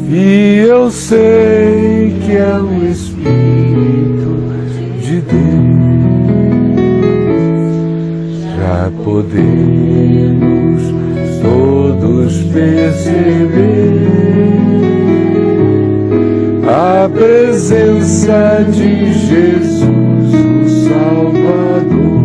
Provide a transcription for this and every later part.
e eu sei que é o Espírito de Deus. Já podemos todos perceber a presença de Jesus, o Salvador.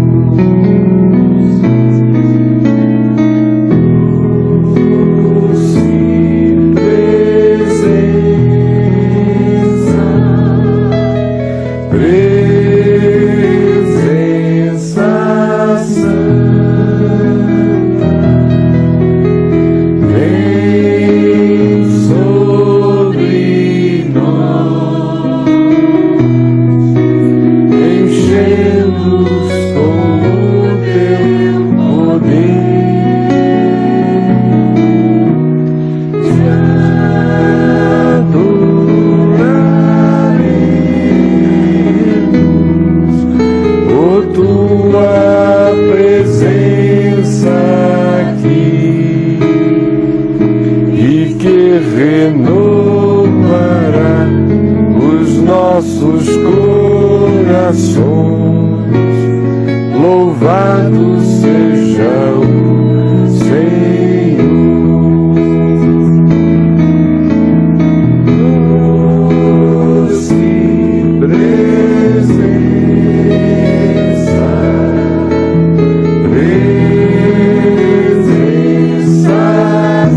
Renovará os nossos corações. Louvado seja o Senhor. Doce presença, presença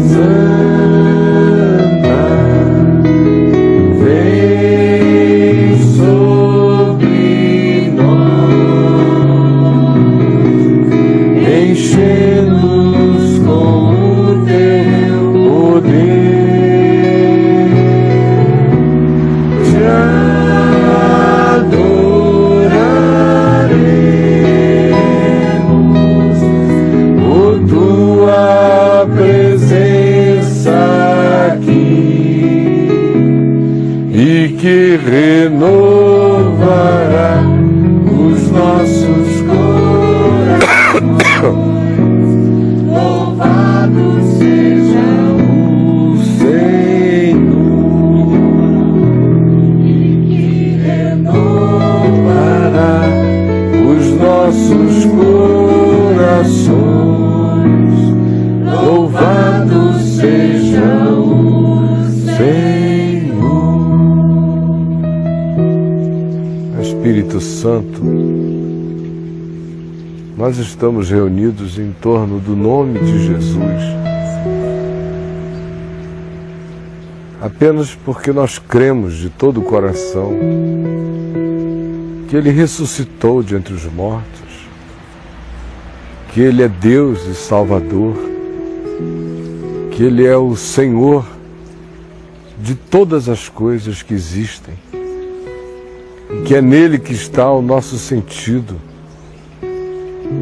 santa, vem sobre nós, enchendo-nos com o teu poder. Te adoraremos por tua presença aqui, e que renovará os nossos corações. Louvado seja o Senhor, e que renovará os nossos corações. Louvado seja o Senhor. Espírito Santo, nós estamos reunidos em torno do nome de Jesus apenas porque nós cremos de todo o coração que Ele ressuscitou de entre os mortos, que Ele é Deus e Salvador, que Ele é o Senhor de todas as coisas que existem, e que é nele que está o nosso sentido.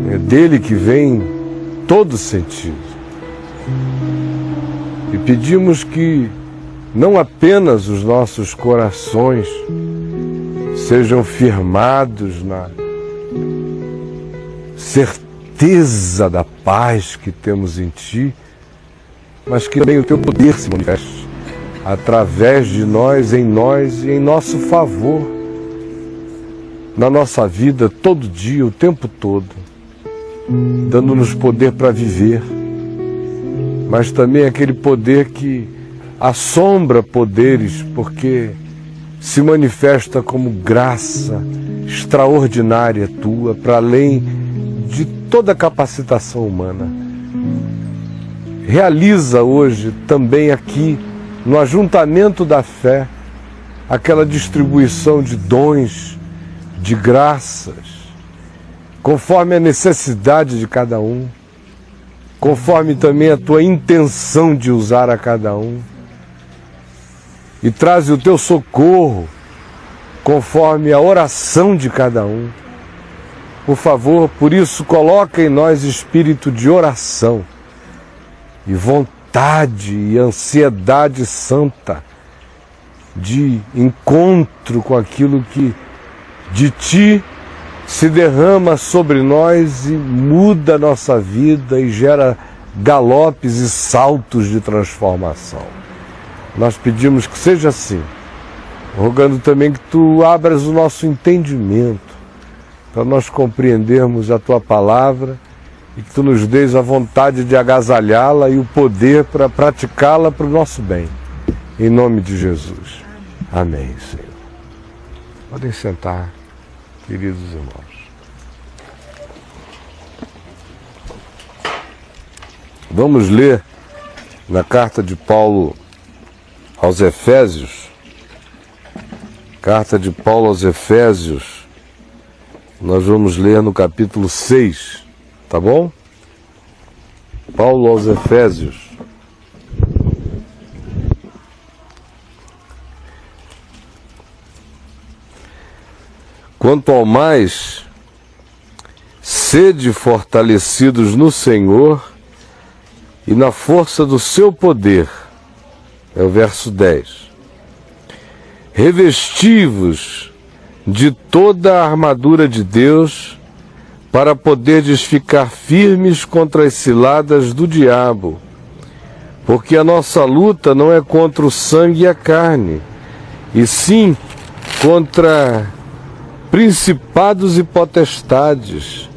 É dele que vem todo sentido. E pedimos que não apenas os nossos corações sejam firmados na certeza da paz que temos em Ti, mas que também o Teu poder se manifeste através de nós, em nós e em nosso favor, na nossa vida, todo dia, o tempo todo, dando-nos poder para viver, mas também aquele poder que assombra poderes, porque se manifesta como graça extraordinária Tua, para além de toda capacitação humana. Realiza hoje também aqui, no ajuntamento da fé, aquela distribuição de dons, de graças, conforme a necessidade de cada um, conforme também a Tua intenção de usar a cada um, e traz o Teu socorro, conforme a oração de cada um. Por favor, por isso, coloca em nós espírito de oração, e vontade e ansiedade santa, de encontro com aquilo que de Ti se derrama sobre nós e muda a nossa vida e gera galopes e saltos de transformação. Nós pedimos que seja assim, rogando também que Tu abras o nosso entendimento para nós compreendermos a Tua palavra e que Tu nos dês a vontade de agasalhá-la e o poder para praticá-la para o nosso bem. Em nome de Jesus. Amém, Senhor. Podem sentar, queridos irmãos. Vamos ler na carta de Paulo aos Efésios. Carta de Paulo aos Efésios. Nós vamos ler no capítulo 6, tá bom? Paulo aos Efésios. Quanto ao mais, sede fortalecidos no Senhor e na força do seu poder. É o verso 10. Revesti-vos de toda a armadura de Deus, para poderdes ficar firmes contra as ciladas do diabo. Porque a nossa luta não é contra o sangue e a carne, e sim contra principados e potestades,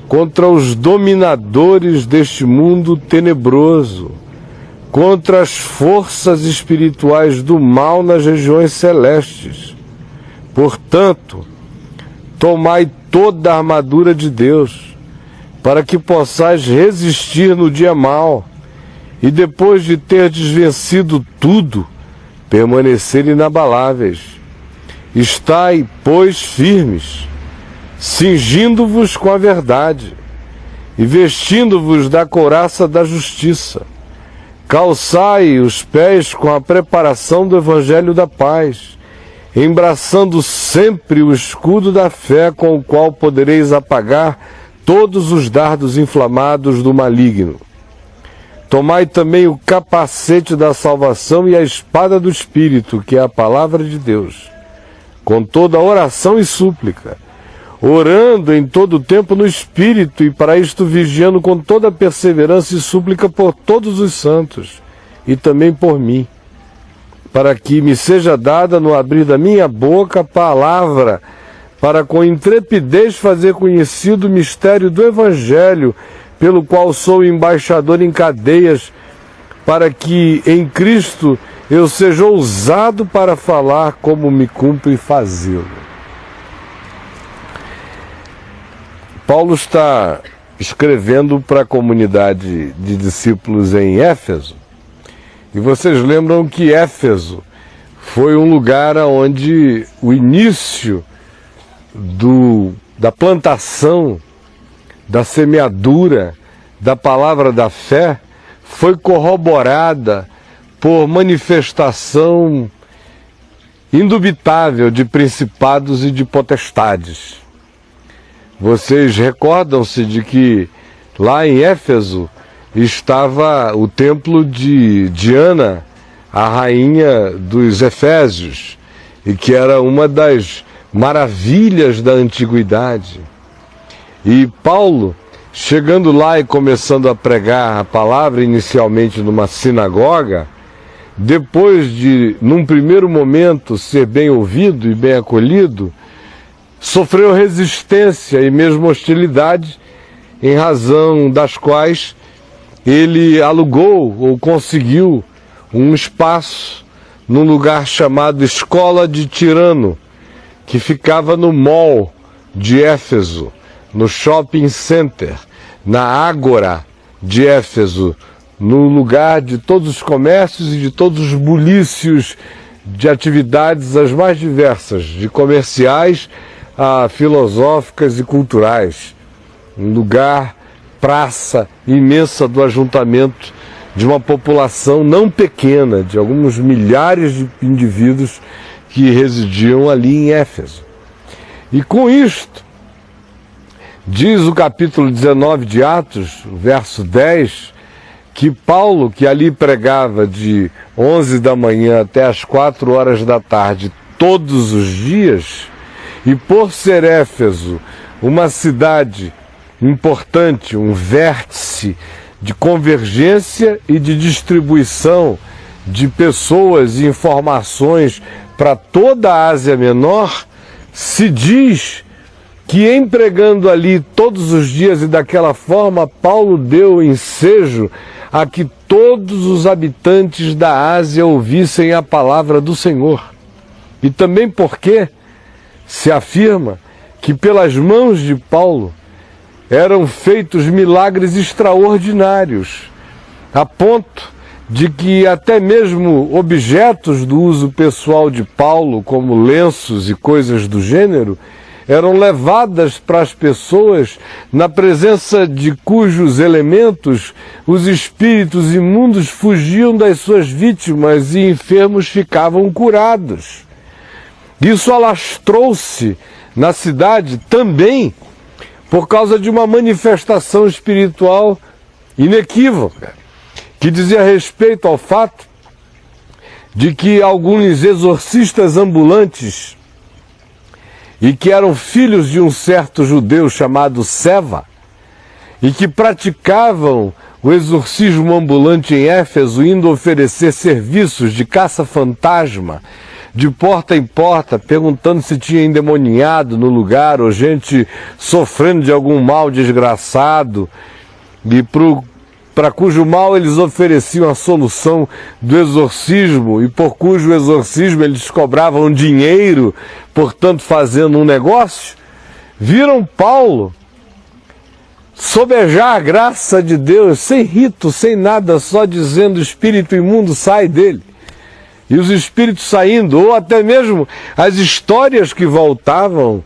contra os dominadores deste mundo tenebroso, contra as forças espirituais do mal nas regiões celestes. Portanto, tomai toda a armadura de Deus, para que possais resistir no dia mau, e depois de terdes vencido tudo, permanecer inabaláveis. Estai, pois, firmes, cingindo-vos com a verdade, e vestindo-vos da couraça da justiça. Calçai os pés com a preparação do evangelho da paz, embraçando sempre o escudo da fé, com o qual podereis apagar todos os dardos inflamados do maligno. Tomai também o capacete da salvação e a espada do Espírito, que é a palavra de Deus, com toda oração e súplica, orando em todo o tempo no Espírito, e para isto vigiando com toda perseverança e súplica por todos os santos, e também por mim, para que me seja dada no abrir da minha boca a palavra, para com intrepidez fazer conhecido o mistério do Evangelho, pelo qual sou embaixador em cadeias, para que em Cristo eu seja ousado para falar como me cumpre fazê-lo. Paulo está escrevendo para a comunidade de discípulos em Éfeso, e vocês lembram que Éfeso foi um lugar onde o início da plantação, da semeadura, da palavra da fé, foi corroborada por manifestação indubitável de principados e de potestades. Vocês recordam-se de que lá em Éfeso estava o templo de Diana, a rainha dos Efésios, e que era uma das maravilhas da antiguidade. E Paulo, chegando lá e começando a pregar a palavra, inicialmente numa sinagoga, depois de, num primeiro momento, ser bem ouvido e bem acolhido, sofreu resistência e mesmo hostilidade, em razão das quais ele alugou ou conseguiu um espaço num lugar chamado Escola de Tirano, que ficava no mall de Éfeso, no shopping center, na Ágora de Éfeso, no lugar de todos os comércios e de todos os bulícios de atividades as mais diversas, de comerciais a filosóficas e culturais. Um lugar, praça imensa do ajuntamento de uma população não pequena, de alguns milhares de indivíduos que residiam ali em Éfeso. E com isto, diz o capítulo 19 de Atos, verso 10, que Paulo, que ali pregava de 11 da manhã até as 4 horas da tarde, todos os dias, e por ser Éfeso uma cidade importante, um vértice de convergência e de distribuição de pessoas e informações para toda a Ásia Menor, se diz que empregando ali todos os dias e daquela forma, Paulo deu ensejo a que todos os habitantes da Ásia ouvissem a palavra do Senhor. E também porque se afirma que pelas mãos de Paulo eram feitos milagres extraordinários, a ponto de que até mesmo objetos do uso pessoal de Paulo, como lenços e coisas do gênero, eram levadas para as pessoas, na presença de cujos elementos os espíritos imundos fugiam das suas vítimas e enfermos ficavam curados. Isso alastrou-se na cidade também por causa de uma manifestação espiritual inequívoca, que dizia respeito ao fato de que alguns exorcistas ambulantes, e que eram filhos de um certo judeu chamado Seva, e que praticavam o exorcismo ambulante em Éfeso, indo oferecer serviços de caça-fantasma, de porta em porta, perguntando se tinha endemoniado no lugar, ou gente sofrendo de algum mal desgraçado, e para cujo mal eles ofereciam a solução do exorcismo, e por cujo exorcismo eles cobravam dinheiro, portanto fazendo um negócio, viram Paulo sobejar a graça de Deus, sem rito, sem nada, só dizendo: espírito imundo, sai dele. E os espíritos saindo, ou até mesmo as histórias que voltavam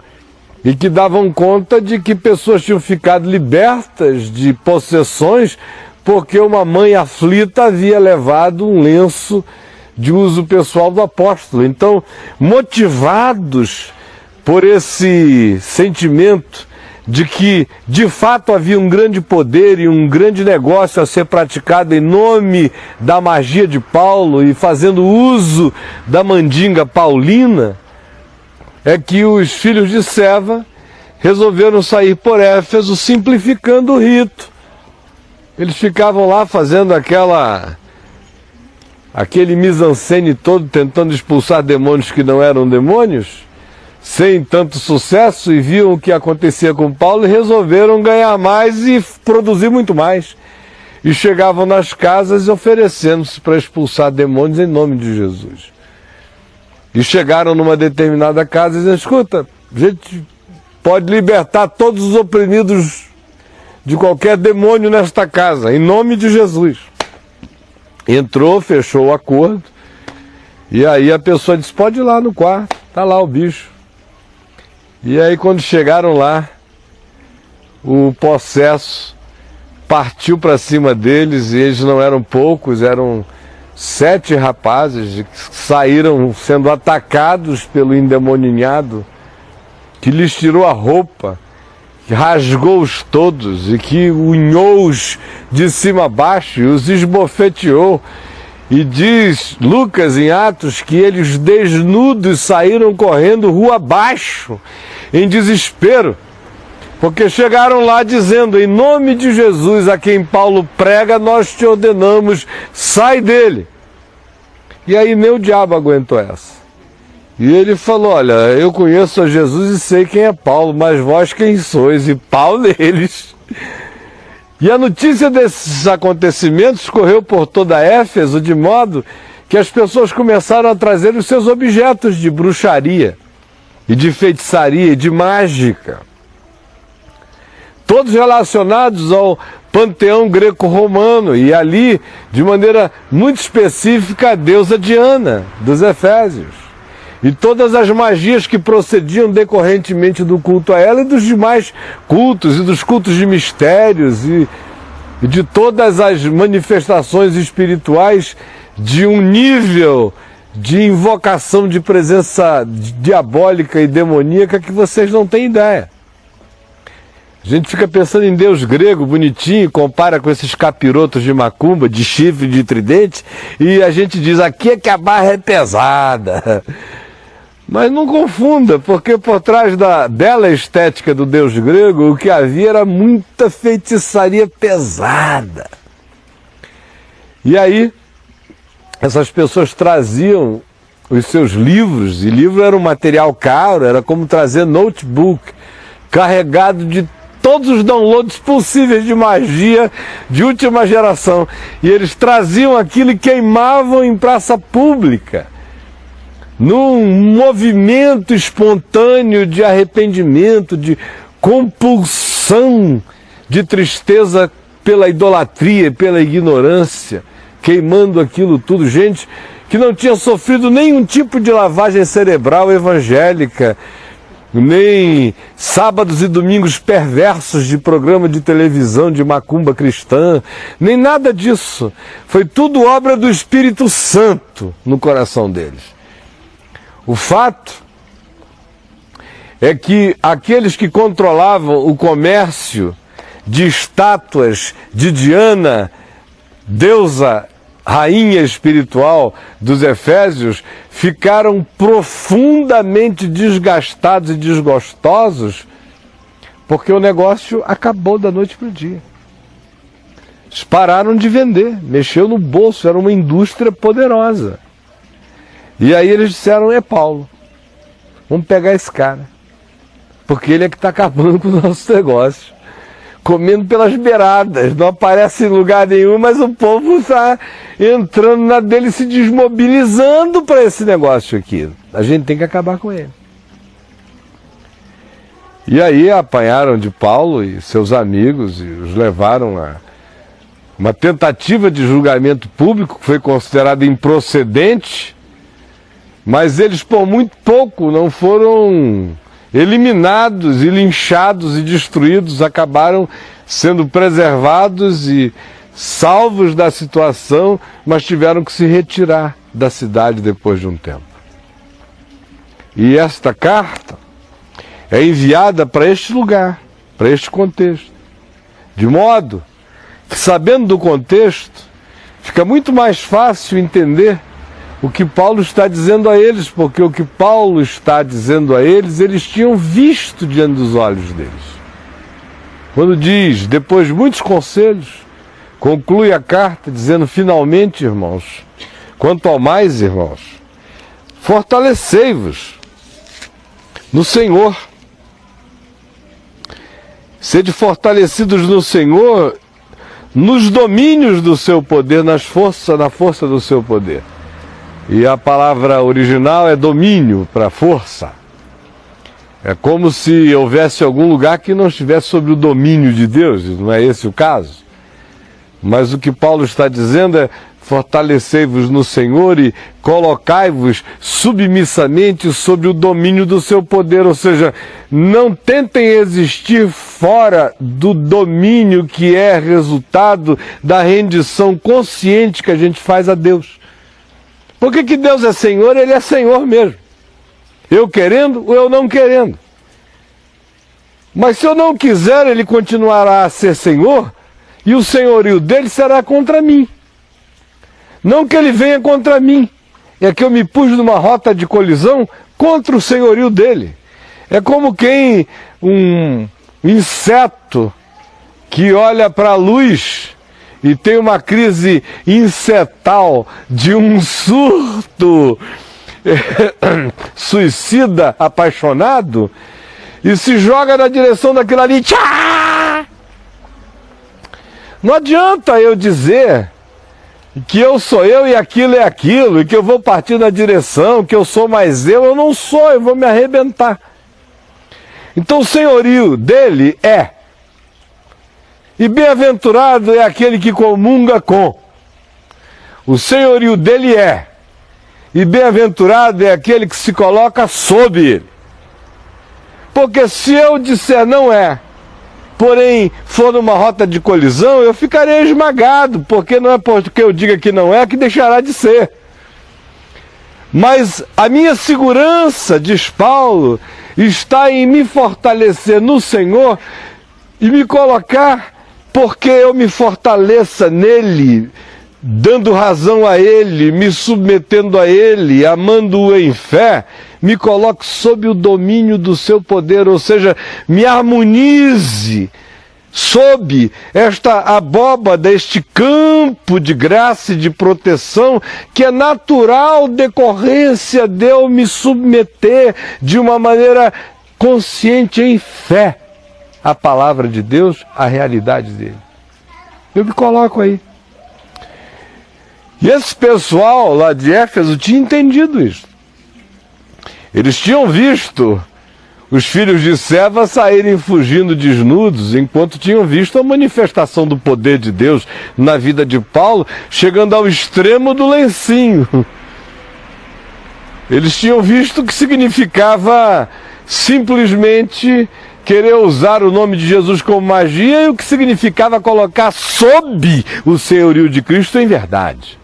e que davam conta de que pessoas tinham ficado libertas de possessões porque uma mãe aflita havia levado um lenço de uso pessoal do apóstolo. Então, motivados por esse sentimento de que, de fato, havia um grande poder e um grande negócio a ser praticado em nome da magia de Paulo e fazendo uso da mandinga paulina, é que os filhos de Seva resolveram sair por Éfeso simplificando o rito. Eles ficavam lá fazendo aquele mise-en-scène todo, tentando expulsar demônios que não eram demônios, sem tanto sucesso, e viam o que acontecia com Paulo e resolveram ganhar mais e produzir muito mais. E chegavam nas casas oferecendo-se para expulsar demônios em nome de Jesus. E chegaram numa determinada casa e diziam: escuta, a gente pode libertar todos os oprimidos de qualquer demônio nesta casa, em nome de Jesus. Entrou, fechou o acordo, e aí a pessoa disse: pode ir lá no quarto, está lá o bicho. E aí quando chegaram lá, o possesso partiu para cima deles, e eles não eram poucos, eram 7 rapazes que saíram sendo atacados pelo endemoninhado, que lhes tirou a roupa, que rasgou-os todos e que unhou-os de cima a baixo e os esbofeteou. E diz Lucas em Atos que eles desnudos saíram correndo rua abaixo, em desespero, porque chegaram lá dizendo: em nome de Jesus a quem Paulo prega, nós te ordenamos, sai dele. E aí nem o diabo aguentou essa. E ele falou: olha, eu conheço a Jesus e sei quem é Paulo, mas vós quem sois? E pau neles. E a notícia desses acontecimentos correu por toda Éfeso, de modo que as pessoas começaram a trazer os seus objetos de bruxaria, e de feitiçaria, e de mágica, todos relacionados ao panteão greco-romano, e ali, de maneira muito específica, a deusa Diana, dos Efésios. E todas as magias que procediam decorrentemente do culto a ela e dos demais cultos, e dos cultos de mistérios, e de todas as manifestações espirituais de um nível de invocação de presença diabólica e demoníaca que vocês não têm ideia. A gente fica pensando em Deus grego, bonitinho, compara com esses capirotos de macumba, de chifre, de tridente, e a gente diz: aqui é que a barra é pesada. Mas não confunda, porque por trás da bela estética do Deus grego, o que havia era muita feitiçaria pesada. E aí, essas pessoas traziam os seus livros, e livro era um material caro, era como trazer notebook, carregado de todos os downloads possíveis de magia de última geração. E eles traziam aquilo e queimavam em praça pública, num movimento espontâneo de arrependimento, de compulsão, de tristeza pela idolatria, pela ignorância, queimando aquilo tudo. Gente que não tinha sofrido nenhum tipo de lavagem cerebral evangélica, nem sábados e domingos perversos de programa de televisão de macumba cristã, nem nada disso. Foi tudo obra do Espírito Santo no coração deles. O fato é que aqueles que controlavam o comércio de estátuas de Diana, deusa, rainha espiritual dos Efésios, ficaram profundamente desgastados e desgostosos, porque o negócio acabou da noite para o dia. Eles pararam de vender, mexeu no bolso, era uma indústria poderosa. E aí eles disseram: é Paulo, vamos pegar esse cara, porque ele é que está acabando com o nosso negócio. Comendo pelas beiradas, não aparece em lugar nenhum, mas o povo está entrando na dele, se desmobilizando para esse negócio aqui. A gente tem que acabar com ele. E aí apanharam de Paulo e seus amigos e os levaram a uma tentativa de julgamento público que foi considerada improcedente, mas eles por muito pouco não foram eliminados e linchados e destruídos, acabaram sendo preservados e salvos da situação, mas tiveram que se retirar da cidade depois de um tempo. E esta carta é enviada para este lugar, para este contexto, de modo que, sabendo do contexto, fica muito mais fácil entender o que Paulo está dizendo a eles, porque o que Paulo está dizendo a eles, eles tinham visto diante dos olhos deles. Quando diz: depois de muitos conselhos, conclui a carta dizendo: finalmente, irmãos, quanto ao mais, irmãos, fortalecei-vos no Senhor. Sede fortalecidos no Senhor, nos domínios do seu poder, na força do seu poder. E a palavra original é domínio, para força. É como se houvesse algum lugar que não estivesse sob o domínio de Deus, não é esse o caso. Mas o que Paulo está dizendo é: fortalecei-vos no Senhor e colocai-vos submissamente sob o domínio do seu poder. Ou seja, não tentem existir fora do domínio que é resultado da rendição consciente que a gente faz a Deus. Porque que Deus é Senhor, Ele é Senhor mesmo. Eu querendo ou eu não querendo. Mas se eu não quiser, Ele continuará a ser Senhor, e o senhorio dele será contra mim. Não que Ele venha contra mim, é que eu me pus numa rota de colisão contra o senhorio dele. É como quem, um inseto que olha para a luz e tem uma crise insetal de um surto suicida, apaixonado, e se joga na direção daquilo ali. Tchá! Não adianta eu dizer que eu sou eu e aquilo é aquilo, e que eu vou partir na direção, que eu sou mais eu não sou, eu vou me arrebentar. Então o senhorio dele é: e bem-aventurado é aquele que comunga com. O senhorio dele é: e bem-aventurado é aquele que se coloca sob ele. Porque se eu disser não é, porém for numa rota de colisão, eu ficarei esmagado, porque não é porque eu diga que não é que deixará de ser. Mas a minha segurança, diz Paulo, está em me fortalecer no Senhor e me colocar, porque eu me fortaleça nele, dando razão a ele, me submetendo a ele, amando-o em fé, me coloque sob o domínio do seu poder, ou seja, me harmonize sob esta abóbada, este campo de graça e de proteção, que é natural decorrência de eu me submeter de uma maneira consciente em fé à palavra de Deus, à realidade dele. Eu me coloco aí. E esse pessoal lá de Éfeso tinha entendido isso. Eles tinham visto os filhos de Seva saírem fugindo desnudos, enquanto tinham visto a manifestação do poder de Deus na vida de Paulo, chegando ao extremo do lencinho. Eles tinham visto o que significava simplesmente querer usar o nome de Jesus como magia e o que significava colocar sob o senhorio de Cristo em verdade.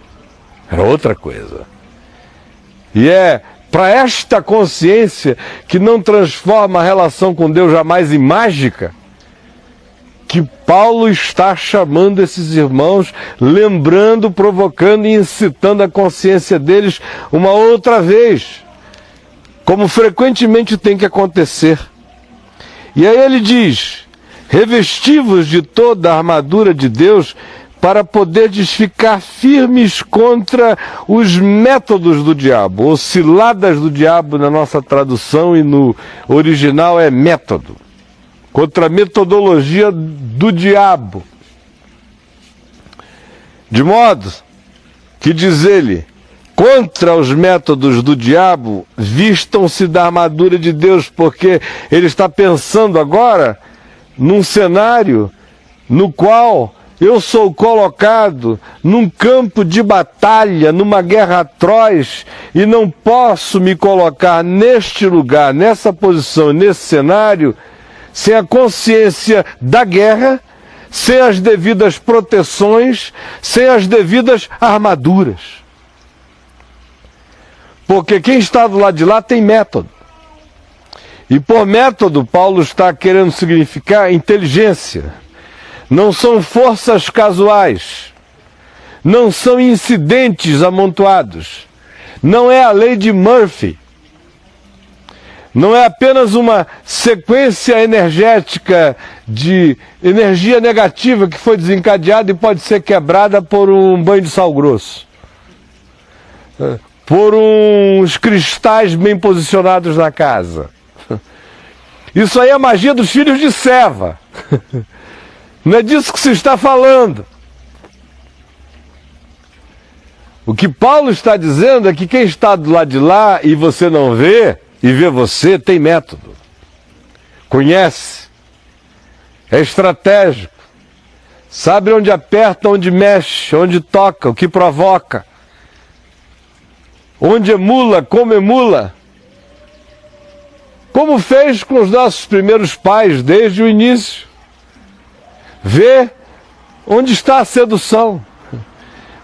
Era outra coisa. E é para esta consciência que não transforma a relação com Deus jamais em mágica, que Paulo está chamando esses irmãos, lembrando, provocando e incitando a consciência deles uma outra vez, como frequentemente tem que acontecer. E aí ele diz: revesti-vos de toda a armadura de Deus, para poderdes ficar firmes contra os métodos do diabo, ou ciladas do diabo na nossa tradução, e no original é método, contra a metodologia do diabo. De modo que, diz ele, contra os métodos do diabo, vistam-se da armadura de Deus, porque ele está pensando agora num cenário no qual eu sou colocado num campo de batalha, numa guerra atroz, e não posso me colocar neste lugar, nessa posição, nesse cenário, sem a consciência da guerra, sem as devidas proteções, sem as devidas armaduras. Porque quem está do lado de lá tem método. E por método, Paulo está querendo significar inteligência. Não são forças casuais, não são incidentes amontoados, não é a lei de Murphy, não é apenas uma sequência energética de energia negativa que foi desencadeada e pode ser quebrada por um banho de sal grosso, por uns cristais bem posicionados na casa. Isso aí é a magia dos filhos de Seva. Não é disso que se está falando. O que Paulo está dizendo é que quem está do lado de lá e você não vê, e vê você, tem método. Conhece. É estratégico. Sabe onde aperta, onde mexe, onde toca, o que provoca. Onde emula, como emula. Como fez com os nossos primeiros pais desde o início. Vê onde está a sedução.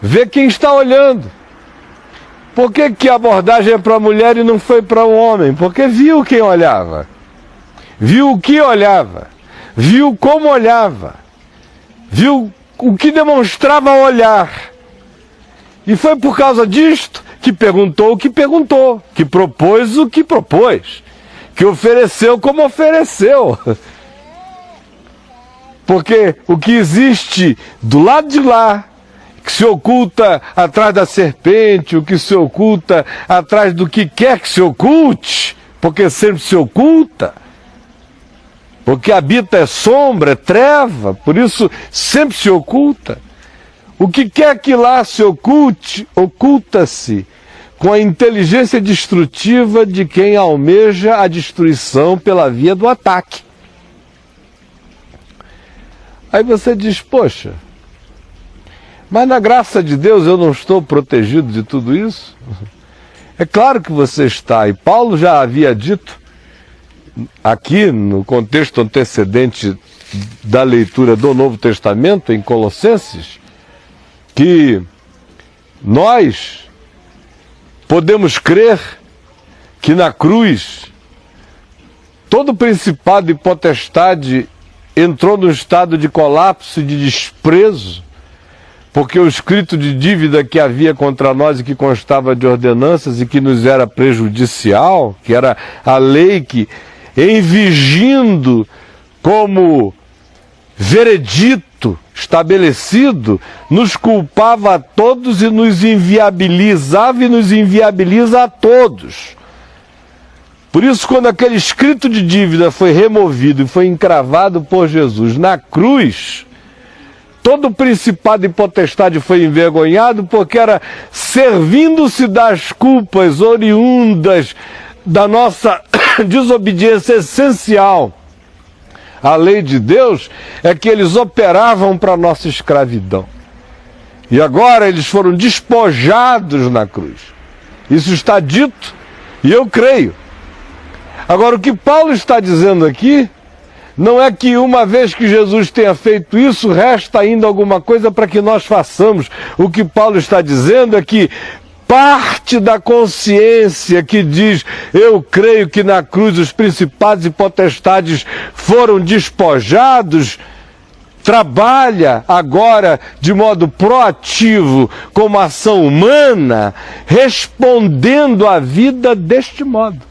Vê quem está olhando. Por que a abordagem é para a mulher e não foi para o homem? Porque viu quem olhava. Viu o que olhava. Viu como olhava. Viu o que demonstrava olhar. E foi por causa disto que perguntou o que perguntou. Que propôs o que propôs. Que ofereceu como ofereceu. Porque o que existe do lado de lá, que se oculta atrás da serpente, o que se oculta atrás do que quer que se oculte, porque sempre se oculta, porque habita é sombra, é treva, por isso sempre se oculta. O que quer que lá se oculte, oculta-se com a inteligência destrutiva de quem almeja a destruição pela via do ataque. Aí você diz, poxa, mas na graça de Deus eu não estou protegido de tudo isso? É claro que você está, e Paulo já havia dito, aqui no contexto antecedente da leitura do Novo Testamento, em Colossenses, que nós podemos crer que na cruz todo principado e potestade entrou num estado de colapso e de desprezo, porque o escrito de dívida que havia contra nós e que constava de ordenanças e que nos era prejudicial, que era a lei que, envigindo como veredito estabelecido nos culpava a todos e nos inviabilizava e nos inviabiliza a todos. Por isso, quando aquele escrito de dívida foi removido e foi encravado por Jesus na cruz, todo principado e potestade foi envergonhado, porque era servindo-se das culpas oriundas da nossa desobediência essencial à lei de Deus, é que eles operavam para a nossa escravidão. E agora eles foram despojados na cruz. Isso está dito e eu creio. Agora, o que Paulo está dizendo aqui não é que uma vez que Jesus tenha feito isso, resta ainda alguma coisa para que nós façamos. O que Paulo está dizendo é que parte da consciência que diz: eu creio que na cruz os principados e potestades foram despojados, trabalha agora de modo proativo, como ação humana, respondendo à vida deste modo.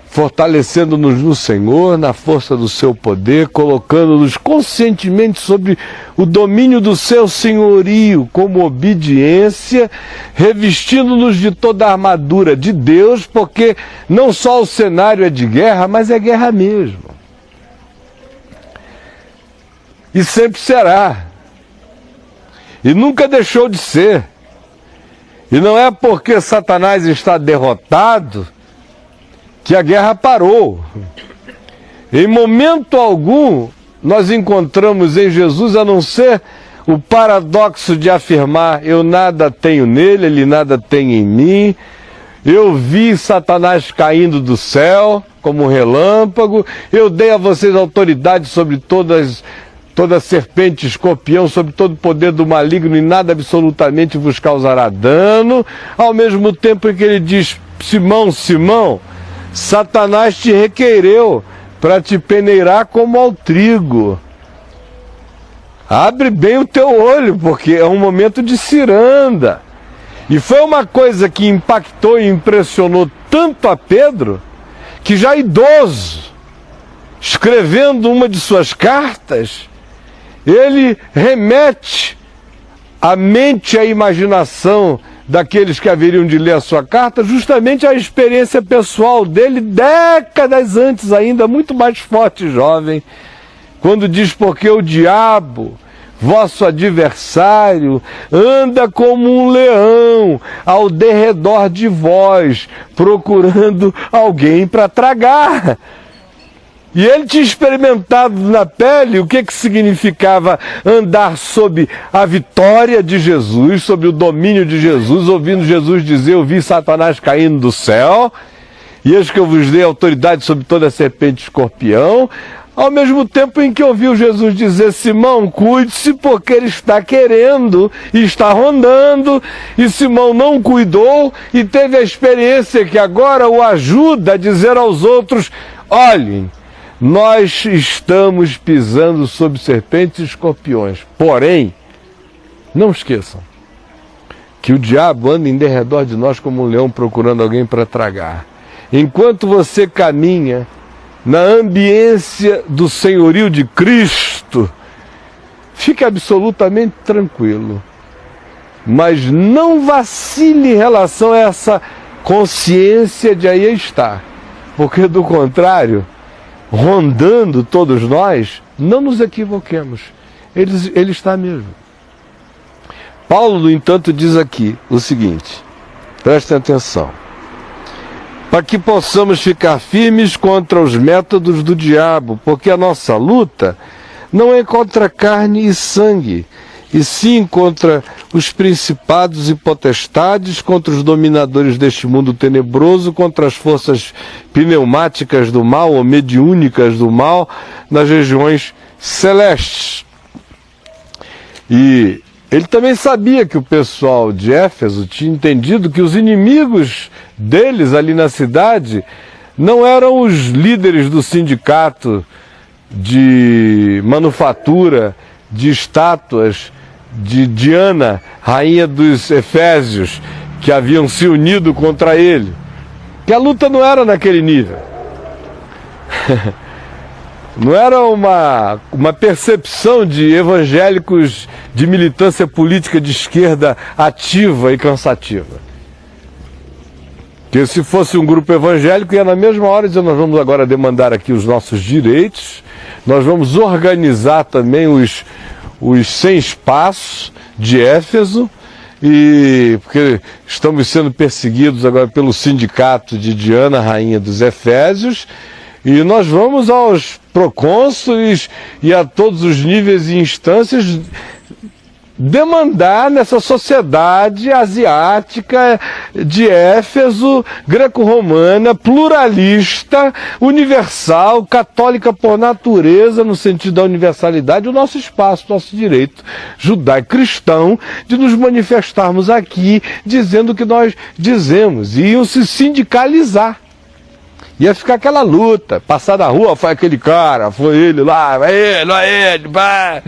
Fortalecendo-nos no Senhor, na força do seu poder, colocando-nos conscientemente sobre o domínio do seu senhorio, como obediência, revestindo-nos de toda a armadura de Deus, porque não só o cenário é de guerra, mas é guerra mesmo. E sempre será. E nunca deixou de ser. E não é porque Satanás está derrotado que a guerra parou. Em momento algum, nós encontramos em Jesus, a não ser o paradoxo de afirmar: eu nada tenho nele, ele nada tem em mim, eu vi Satanás caindo do céu como um relâmpago, eu dei a vocês autoridade sobre toda serpente, escorpião, sobre todo o poder do maligno, e nada absolutamente vos causará dano. Ao mesmo tempo em que ele diz: Simão, Simão, Satanás te requereu para te peneirar como ao trigo. Abre bem o teu olho, porque é um momento de ciranda. E foi uma coisa que impactou e impressionou tanto a Pedro, que já idoso, escrevendo uma de suas cartas, ele remete a mente e a imaginação daqueles que haveriam de ler a sua carta, justamente a experiência pessoal dele, décadas antes ainda, muito mais forte e jovem, quando diz: porque o diabo, vosso adversário, anda como um leão ao derredor de vós, procurando alguém para tragar. E ele tinha experimentado na pele o que significava andar sob a vitória de Jesus, sob o domínio de Jesus, ouvindo Jesus dizer: eu vi Satanás caindo do céu, e eis que eu vos dei autoridade sobre toda a serpente e escorpião. Ao mesmo tempo em que ouviu Jesus dizer: Simão, cuide-se, porque ele está querendo e está rondando. E Simão não cuidou e teve a experiência que agora o ajuda a dizer aos outros: olhem, nós estamos pisando sobre serpentes e escorpiões. Porém, não esqueçam que o diabo anda em derredor de nós como um leão procurando alguém para tragar. Enquanto você caminha na ambiência do senhorio de Cristo, fique absolutamente tranquilo. Mas não vacile em relação a essa consciência de aí estar. Porque, do contrário, rondando todos nós, não nos equivoquemos. Ele está mesmo. Paulo, no entanto, diz aqui o seguinte, prestem atenção: para que possamos ficar firmes contra os métodos do diabo, porque a nossa luta não é contra carne e sangue, e sim contra os principados e potestades, contra os dominadores deste mundo tenebroso, contra as forças pneumáticas do mal, ou mediúnicas do mal, nas regiões celestes. E ele também sabia que o pessoal de Éfeso tinha entendido que os inimigos deles ali na cidade não eram os líderes do sindicato de manufatura de estátuas de Diana, rainha dos Efésios, que haviam se unido contra ele. Que a luta não era naquele nível. Não era uma percepção de evangélicos de militância política de esquerda ativa e cansativa. Que se fosse um grupo evangélico, ia na mesma hora dizer, nós vamos agora demandar aqui os nossos direitos, nós vamos organizar também os 100 espaços de Éfeso, porque estamos sendo perseguidos agora pelo sindicato de Diana, rainha dos Efésios, e nós vamos aos procônsules e a todos os níveis e instâncias demandar nessa sociedade asiática de Éfeso, greco-romana, pluralista, universal, católica por natureza, no sentido da universalidade, o nosso espaço, o nosso direito judaico-cristão de nos manifestarmos aqui dizendo o que nós dizemos. E iam se sindicalizar. Ia ficar aquela luta, passar na rua, foi aquele cara, foi ele lá, é ele, vai...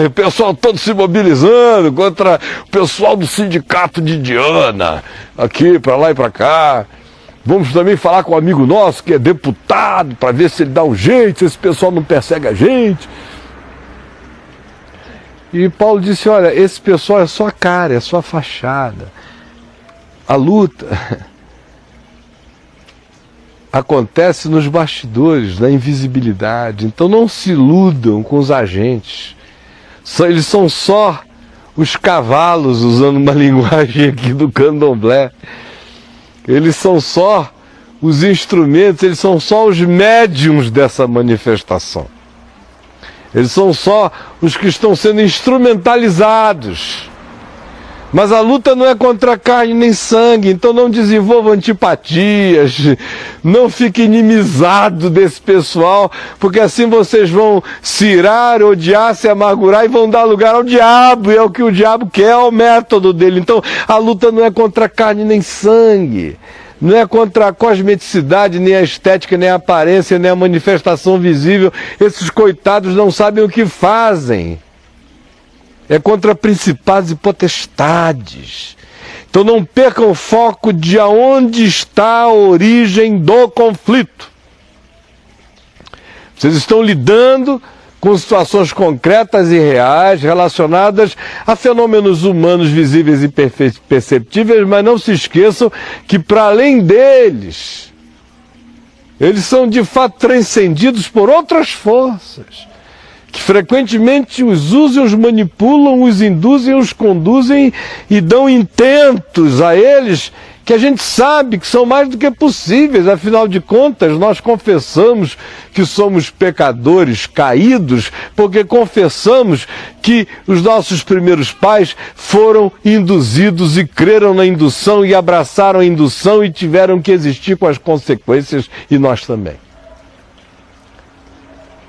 o pessoal todo se mobilizando contra o pessoal do sindicato de Diana, aqui, para lá e para cá. Vamos também falar com um amigo nosso que é deputado, para ver se ele dá um jeito, se esse pessoal não persegue a gente. E Paulo disse, olha, esse pessoal é só cara, é só fachada. A luta acontece nos bastidores, na invisibilidade. Então não se iludam com os agentes. Eles são só os cavalos, usando uma linguagem aqui do candomblé. Eles são só os instrumentos, eles são só os médiums dessa manifestação. Eles são só os que estão sendo instrumentalizados. Mas a luta não é contra carne nem sangue, então não desenvolva antipatias, não fique inimizado desse pessoal, porque assim vocês vão se irar, odiar, se amargurar e vão dar lugar ao diabo, e é o que o diabo quer, é o método dele. Então a luta não é contra carne nem sangue, não é contra a cosmeticidade, nem a estética, nem a aparência, nem a manifestação visível. Esses coitados não sabem o que fazem. É contra principados e potestades. Então não percam o foco de aonde está a origem do conflito. Vocês estão lidando com situações concretas e reais relacionadas a fenômenos humanos visíveis e perceptíveis, mas não se esqueçam que para além deles, eles são de fato transcendidos por outras forças, que frequentemente os usam, os manipulam, os induzem, os conduzem e dão intentos a eles que a gente sabe que são mais do que possíveis. Afinal de contas, nós confessamos que somos pecadores caídos, porque confessamos que os nossos primeiros pais foram induzidos e creram na indução e abraçaram a indução e tiveram que existir com as consequências, e nós também.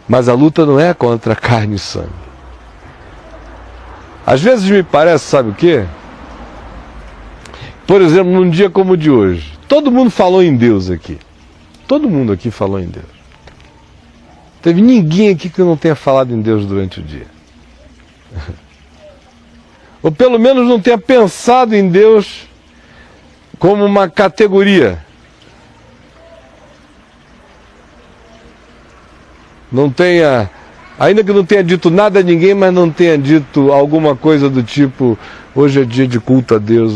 Mas a luta não é contra carne e sangue. Às vezes me parece, sabe o quê? Por exemplo, num dia como o de hoje, todo mundo falou em Deus aqui. Todo mundo aqui falou em Deus. Teve ninguém aqui que não tenha falado em Deus durante o dia. Ou pelo menos não tenha pensado em Deus como uma categoria. Não tenha, ainda que não tenha dito nada a ninguém, mas não tenha dito alguma coisa do tipo, hoje é dia de culto a Deus,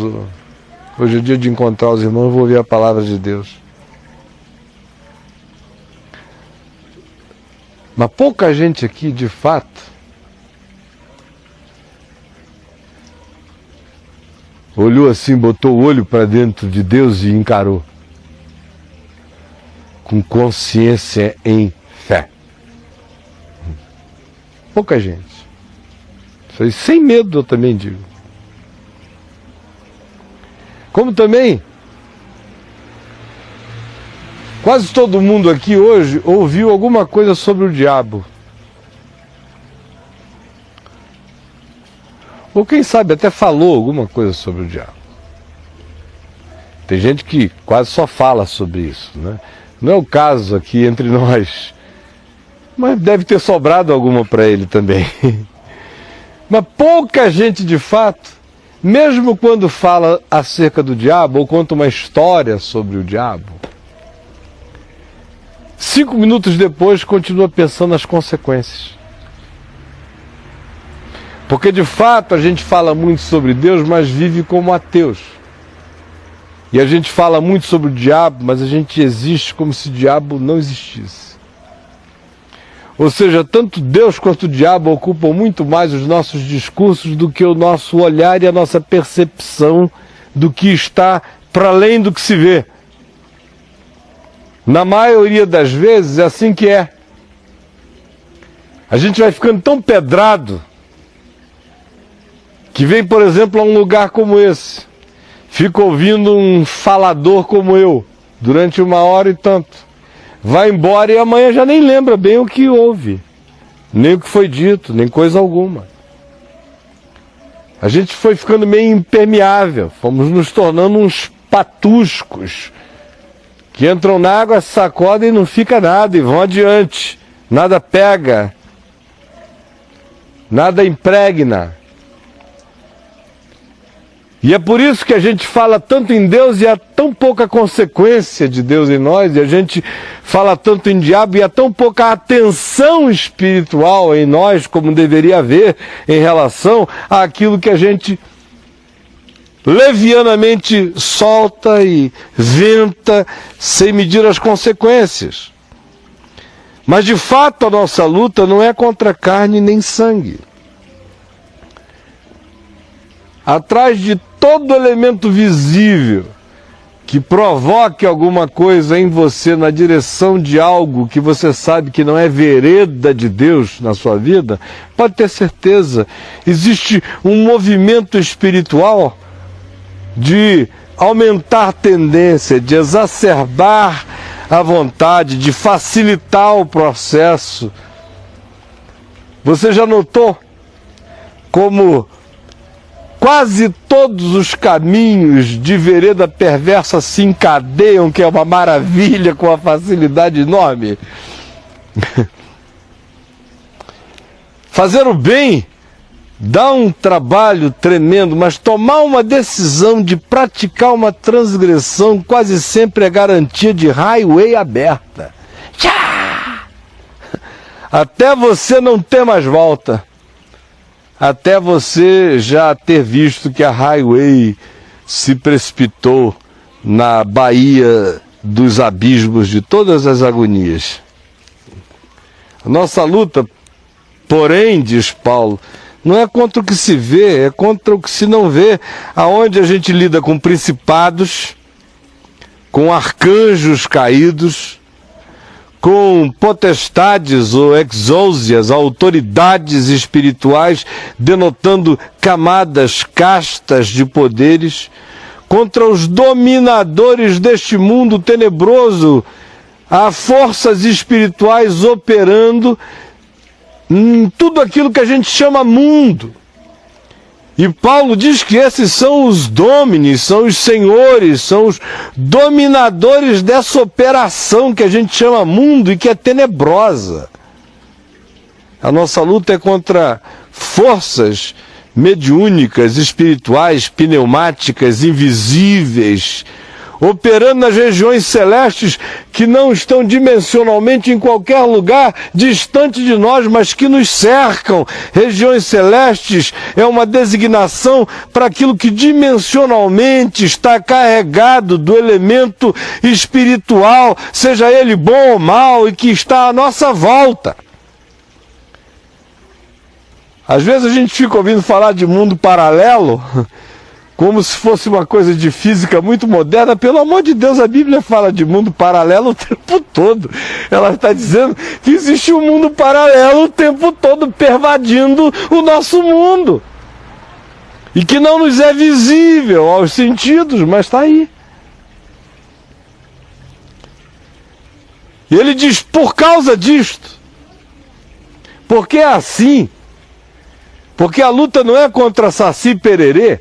hoje é dia de encontrar os irmãos, eu vou ouvir a palavra de Deus. Mas pouca gente aqui, de fato, olhou assim, botou o olho para dentro de Deus e encarou. Com consciência em fé. Pouca gente. Falei, sem medo eu também digo. Como também, quase todo mundo aqui hoje ouviu alguma coisa sobre o diabo. Ou quem sabe até falou alguma coisa sobre o diabo. Tem gente que quase só fala sobre isso, né? Não é o caso aqui entre nós. Mas deve ter sobrado alguma para ele também. Mas pouca gente de fato, mesmo quando fala acerca do diabo, ou conta uma história sobre o diabo, 5 minutos depois continua pensando nas consequências. Porque de fato a gente fala muito sobre Deus, mas vive como ateus. E a gente fala muito sobre o diabo, mas a gente existe como se o diabo não existisse. Ou seja, tanto Deus quanto o diabo ocupam muito mais os nossos discursos do que o nosso olhar e a nossa percepção do que está para além do que se vê. Na maioria das vezes é assim que é. A gente vai ficando tão pedrado que vem, por exemplo, a um lugar como esse, fica ouvindo um falador como eu, durante 1 hora e tanto, vai embora e amanhã já nem lembra bem o que houve, nem o que foi dito, nem coisa alguma. A gente foi ficando meio impermeável, fomos nos tornando uns patuscos, que entram na água, sacodem e não fica nada, e vão adiante, nada pega, nada impregna. E é por isso que a gente fala tanto em Deus e há tão pouca consequência de Deus em nós, e a gente fala tanto em diabo e há tão pouca atenção espiritual em nós como deveria haver em relação àquilo que a gente levianamente solta e venta sem medir as consequências. Mas de fato a nossa luta não é contra carne nem sangue. Atrás de todo elemento visível que provoque alguma coisa em você na direção de algo que você sabe que não é vereda de Deus na sua vida, pode ter certeza, existe um movimento espiritual de aumentar a tendência, de exacerbar a vontade, de facilitar o processo. Você já notou como quase todos os caminhos de vereda perversa se encadeiam, que é uma maravilha, com uma facilidade enorme? Fazer o bem dá um trabalho tremendo, mas tomar uma decisão de praticar uma transgressão quase sempre é garantia de highway aberta. Tchá! Até você não ter mais volta. Até você já ter visto que a highway se precipitou na baía dos abismos de todas as agonias. A nossa luta, porém, diz Paulo, não é contra o que se vê, é contra o que se não vê, aonde a gente lida com principados, com arcanjos caídos, com potestades ou exousias, autoridades espirituais, denotando camadas, castas de poderes, contra os dominadores deste mundo tenebroso, há forças espirituais operando em tudo aquilo que a gente chama mundo. E Paulo diz que esses são os domines, são os senhores, são os dominadores dessa operação que a gente chama mundo e que é tenebrosa. A nossa luta é contra forças mediúnicas, espirituais, pneumáticas, invisíveis, operando nas regiões celestes que não estão dimensionalmente em qualquer lugar distante de nós, mas que nos cercam. Regiões celestes é uma designação para aquilo que dimensionalmente está carregado do elemento espiritual, seja ele bom ou mau, e que está à nossa volta. Às vezes a gente fica ouvindo falar de mundo paralelo, como se fosse uma coisa de física muito moderna. Pelo amor de Deus, a Bíblia fala de mundo paralelo o tempo todo. Ela está dizendo que existe um mundo paralelo o tempo todo pervadindo o nosso mundo. E que não nos é visível aos sentidos, mas está aí. E ele diz, por causa disto, porque é assim, porque a luta não é contra Saci Pererê,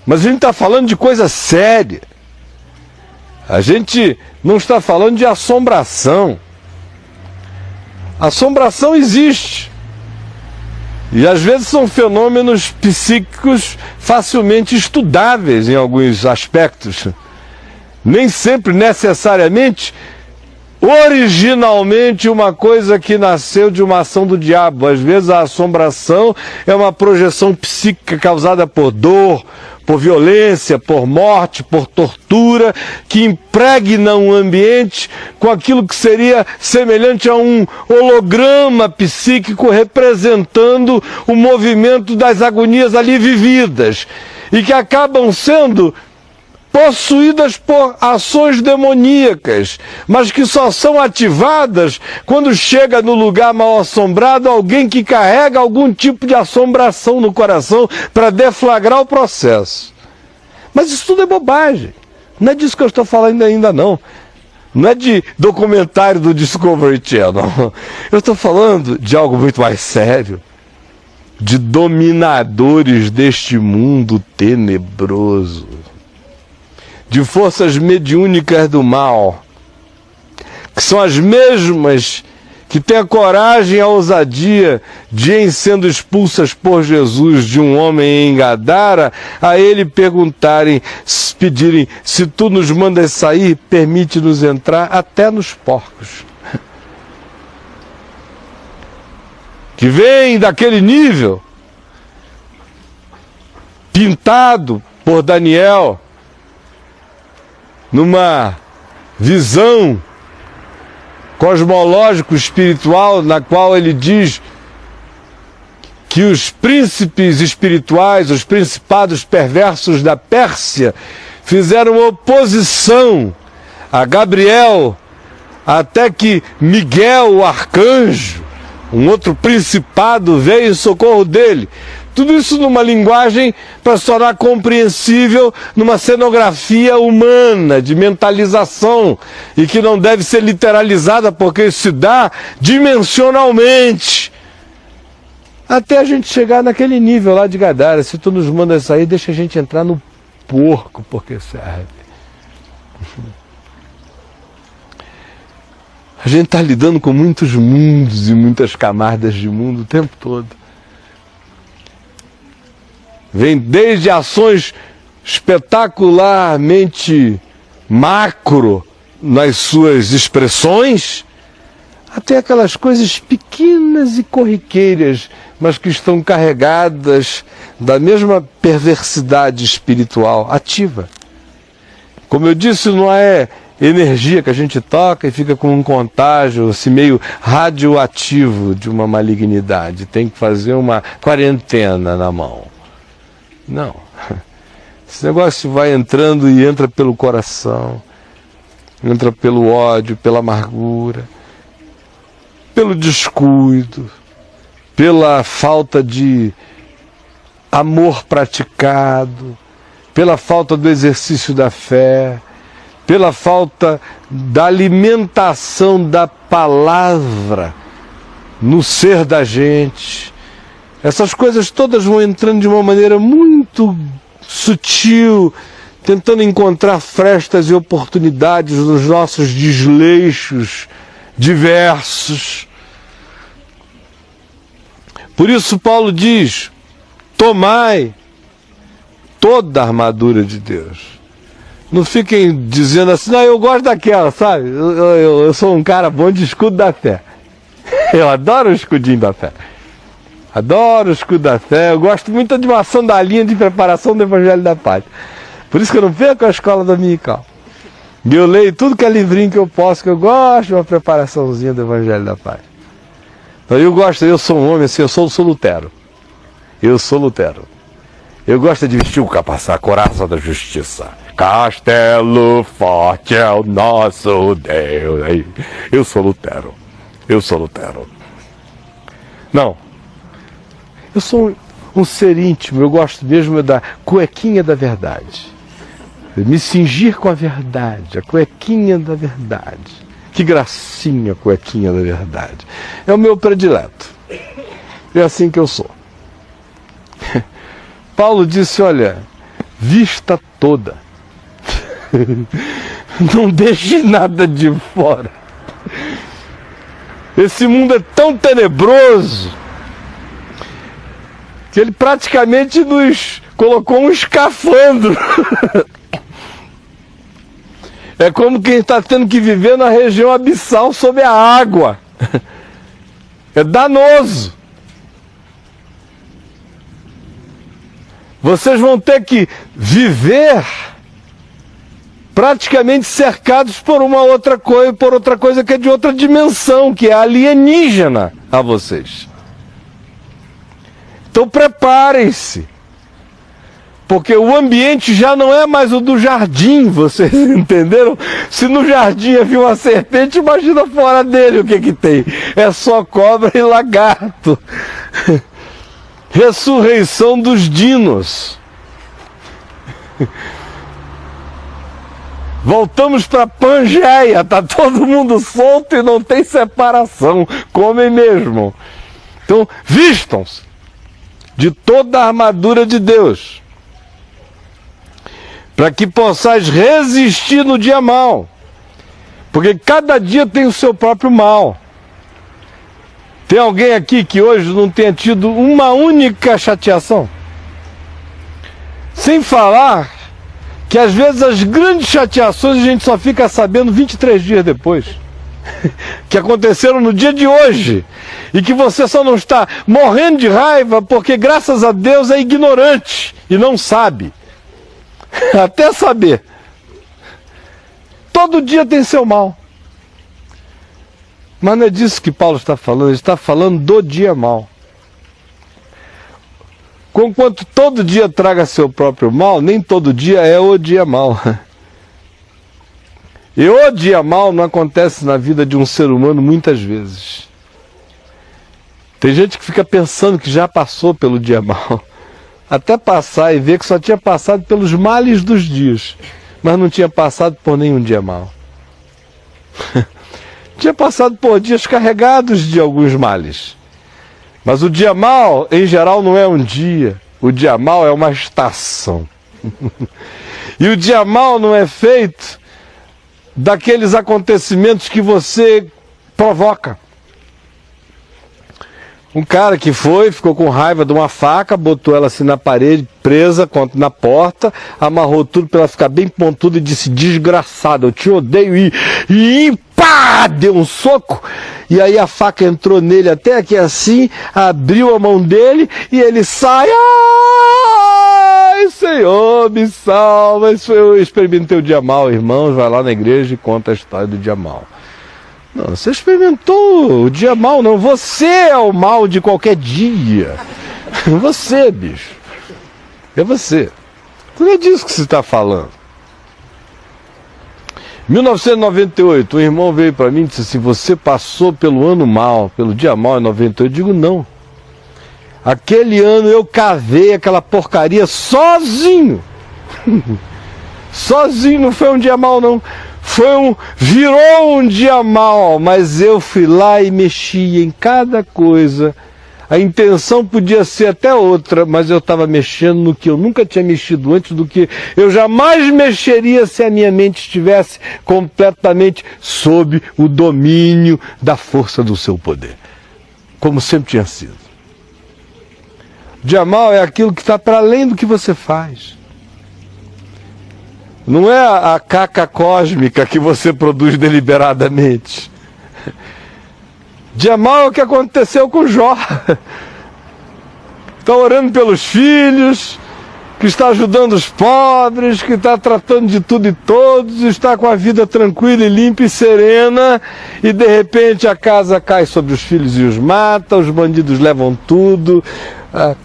mas a gente está falando de coisa séria. A gente não está falando de assombração. Assombração existe. E às vezes são fenômenos psíquicos facilmente estudáveis em alguns aspectos. Nem sempre necessariamente originalmente uma coisa que nasceu de uma ação do diabo. Às vezes a assombração é uma projeção psíquica causada por dor, por violência, por morte, por tortura, que impregna um ambiente com aquilo que seria semelhante a um holograma psíquico representando o movimento das agonias ali vividas e que acabam sendo possuídas por ações demoníacas, mas que só são ativadas quando chega no lugar mal assombrado alguém que carrega algum tipo de assombração no coração para deflagrar o processo. Mas isso tudo é bobagem. Não é disso que eu estou falando ainda não. Não é de documentário do Discovery Channel. Eu estou falando de algo muito mais sério. De dominadores deste mundo tenebroso. De forças mediúnicas do mal, que são as mesmas que têm a coragem e a ousadia de, em sendo expulsas por Jesus de um homem em Gadara, a ele perguntarem, pedirem, se tu nos mandas sair, permite-nos entrar até nos porcos. Que vem daquele nível, pintado por Daniel, numa visão cosmológico-espiritual, na qual ele diz que os príncipes espirituais, os principados perversos da Pérsia, fizeram oposição a Gabriel, até que Miguel, o arcanjo, um outro principado, veio em socorro dele. Tudo isso numa linguagem para se tornar compreensível numa cenografia humana, de mentalização, e que não deve ser literalizada, porque isso se dá dimensionalmente. Até a gente chegar naquele nível lá de Gadara. Se tu nos manda sair, deixa a gente entrar no porco, porque serve. A gente está lidando com muitos mundos e muitas camadas de mundo o tempo todo. Vem desde ações espetacularmente macro nas suas expressões, até aquelas coisas pequenas e corriqueiras, mas que estão carregadas da mesma perversidade espiritual ativa. Como eu disse, não é energia que a gente toca e fica com um contágio assim, meio radioativo de uma malignidade. Tem que fazer uma quarentena na mão. Não. Esse negócio vai entrando e entra pelo coração, entra pelo ódio, pela amargura, pelo descuido, pela falta de amor praticado, pela falta do exercício da fé, pela falta da alimentação da palavra no ser da gente. Essas coisas todas vão entrando de uma maneira muito sutil, tentando encontrar frestas e oportunidades nos nossos desleixos diversos. Por isso Paulo diz, tomai toda a armadura de Deus. Não fiquem dizendo assim, não, eu gosto daquela, sabe? Eu sou um cara bom de escudo da fé. Eu adoro o escudinho da fé. Adoro o escudo da fé. Eu gosto muito de uma sandalinha de preparação do Evangelho da Paz. Por isso que eu não perco a escola dominical. E eu leio tudo que é livrinho que eu posso, que eu gosto de uma preparaçãozinha do Evangelho da Paz. Então eu sou um homem assim, eu sou Lutero. Eu sou Lutero. Eu gosto de vestir o capacete, a coraça da justiça. Castelo forte é o nosso Deus. Eu sou Lutero. Eu sou Lutero. Não. Eu sou um ser íntimo, eu gosto mesmo da cuequinha da verdade. Me cingir com a verdade, a cuequinha da verdade. Que gracinha a cuequinha da verdade. É o meu predileto. É assim que eu sou. Paulo disse, olha, vista toda. Não deixe nada de fora. Esse mundo é tão tenebroso que ele praticamente nos colocou um escafandro. É como quem está tendo que viver na região abissal sob a água. É danoso. Vocês vão ter que viver praticamente cercados por uma outra coisa, por outra coisa que é de outra dimensão, que é alienígena a vocês. Então preparem-se, porque o ambiente já não é mais o do jardim, vocês entenderam? Se no jardim havia uma serpente, imagina fora dele o que tem. É só cobra e lagarto. Ressurreição dos dinos. Voltamos para Pangeia, tá todo mundo solto e não tem separação, comem mesmo. Então, vistam-se de toda a armadura de Deus, para que possais resistir no dia mau, porque cada dia tem o seu próprio mal. Tem alguém aqui que hoje não tenha tido uma única chateação? Sem falar que às vezes as grandes chateações a gente só fica sabendo 23 dias depois, que aconteceram no dia de hoje, e que você só não está morrendo de raiva porque graças a Deus é ignorante e não sabe, até saber. Todo dia tem seu mal. Mas não é disso que Paulo está falando, ele está falando do dia mau. Conquanto todo dia traga seu próprio mal, nem todo dia é o dia mau. E o dia mau não acontece na vida de um ser humano muitas vezes. Tem gente que fica pensando que já passou pelo dia mau, até passar e ver que só tinha passado pelos males dos dias, mas não tinha passado por nenhum dia mau. Tinha passado por dias carregados de alguns males. Mas o dia mau, em geral, não é um dia. O dia mau é uma estação. E o dia mau não é feito daqueles acontecimentos que você provoca. Um cara que ficou com raiva de uma faca, botou ela assim na parede, presa na porta, amarrou tudo para ela ficar bem pontuda e disse: desgraçado, eu te odeio, e pá, deu um soco, e aí a faca entrou nele até aqui assim, abriu a mão dele, e ele sai: ai, Senhor, me salva. Isso eu experimentei o dia mau, irmãos, vai lá na igreja e conta a história do dia mau. Não, você experimentou o dia mau, não. Você é o mal de qualquer dia. Você, bicho. É você. Não é disso que você está falando. Em 1998, um irmão veio para mim e disse assim: você passou pelo ano mau, pelo dia mau em 98. Eu digo: não. Aquele ano eu cavei aquela porcaria sozinho. Sozinho, não foi um dia mau, não. Virou um dia mau, mas eu fui lá e mexi em cada coisa. A intenção podia ser até outra, mas eu estava mexendo no que eu nunca tinha mexido antes, do que eu jamais mexeria se a minha mente estivesse completamente sob o domínio da força do seu poder, como sempre tinha sido. Dia mau é aquilo que está para além do que você faz. Não é a caca cósmica que você produz deliberadamente. Dia mau é o que aconteceu com Jó. Está orando pelos filhos, que está ajudando os pobres, que está tratando de tudo e todos, está com a vida tranquila e limpa e serena, e de repente a casa cai sobre os filhos e os mata, os bandidos levam tudo,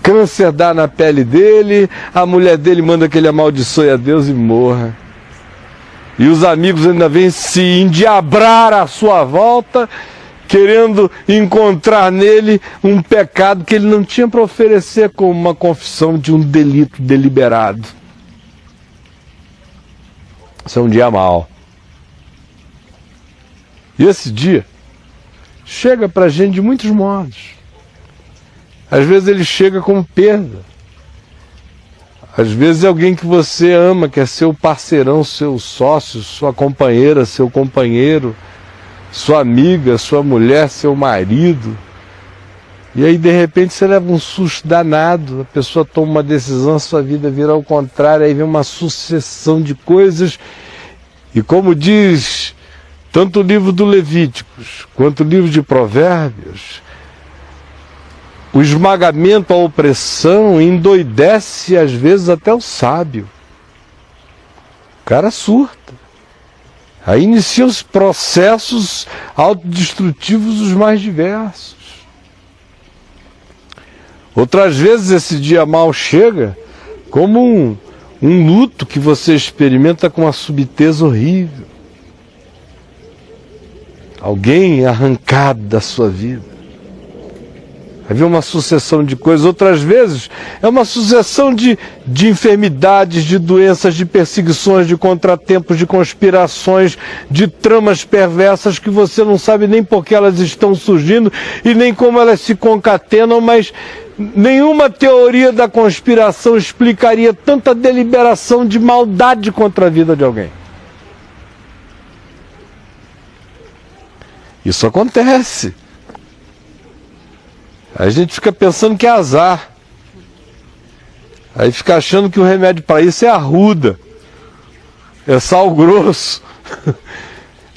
câncer dá na pele dele, a mulher dele manda que ele amaldiçoe a Deus e morra. E os amigos ainda vêm se endiabrar à sua volta, querendo encontrar nele um pecado que ele não tinha para oferecer, como uma confissão de um delito deliberado. Isso é um dia mau. E esse dia chega para a gente de muitos modos. Às vezes ele chega como perda. Às vezes é alguém que você ama, que é seu parceirão, seu sócio, sua companheira, seu companheiro, sua amiga, sua mulher, seu marido. E aí de repente você leva um susto danado, a pessoa toma uma decisão, a sua vida vira ao contrário, aí vem uma sucessão de coisas E como diz tanto o livro do Levíticos quanto o livro de Provérbios, o esmagamento, a opressão endoidece às vezes até o sábio. O cara surta. Aí iniciam-se processos autodestrutivos os mais diversos. Outras vezes esse dia mal chega como um luto que você experimenta com uma subteza horrível. Alguém arrancado da sua vida. Havia uma sucessão de coisas. Outras vezes é uma sucessão de enfermidades, de doenças, de perseguições, de contratempos, de conspirações, de tramas perversas que você não sabe nem por que elas estão surgindo e nem como elas se concatenam, mas nenhuma teoria da conspiração explicaria tanta deliberação de maldade contra a vida de alguém. Isso acontece. Aí a gente fica pensando que é azar. Aí fica achando que o remédio para isso é arruda, é sal grosso.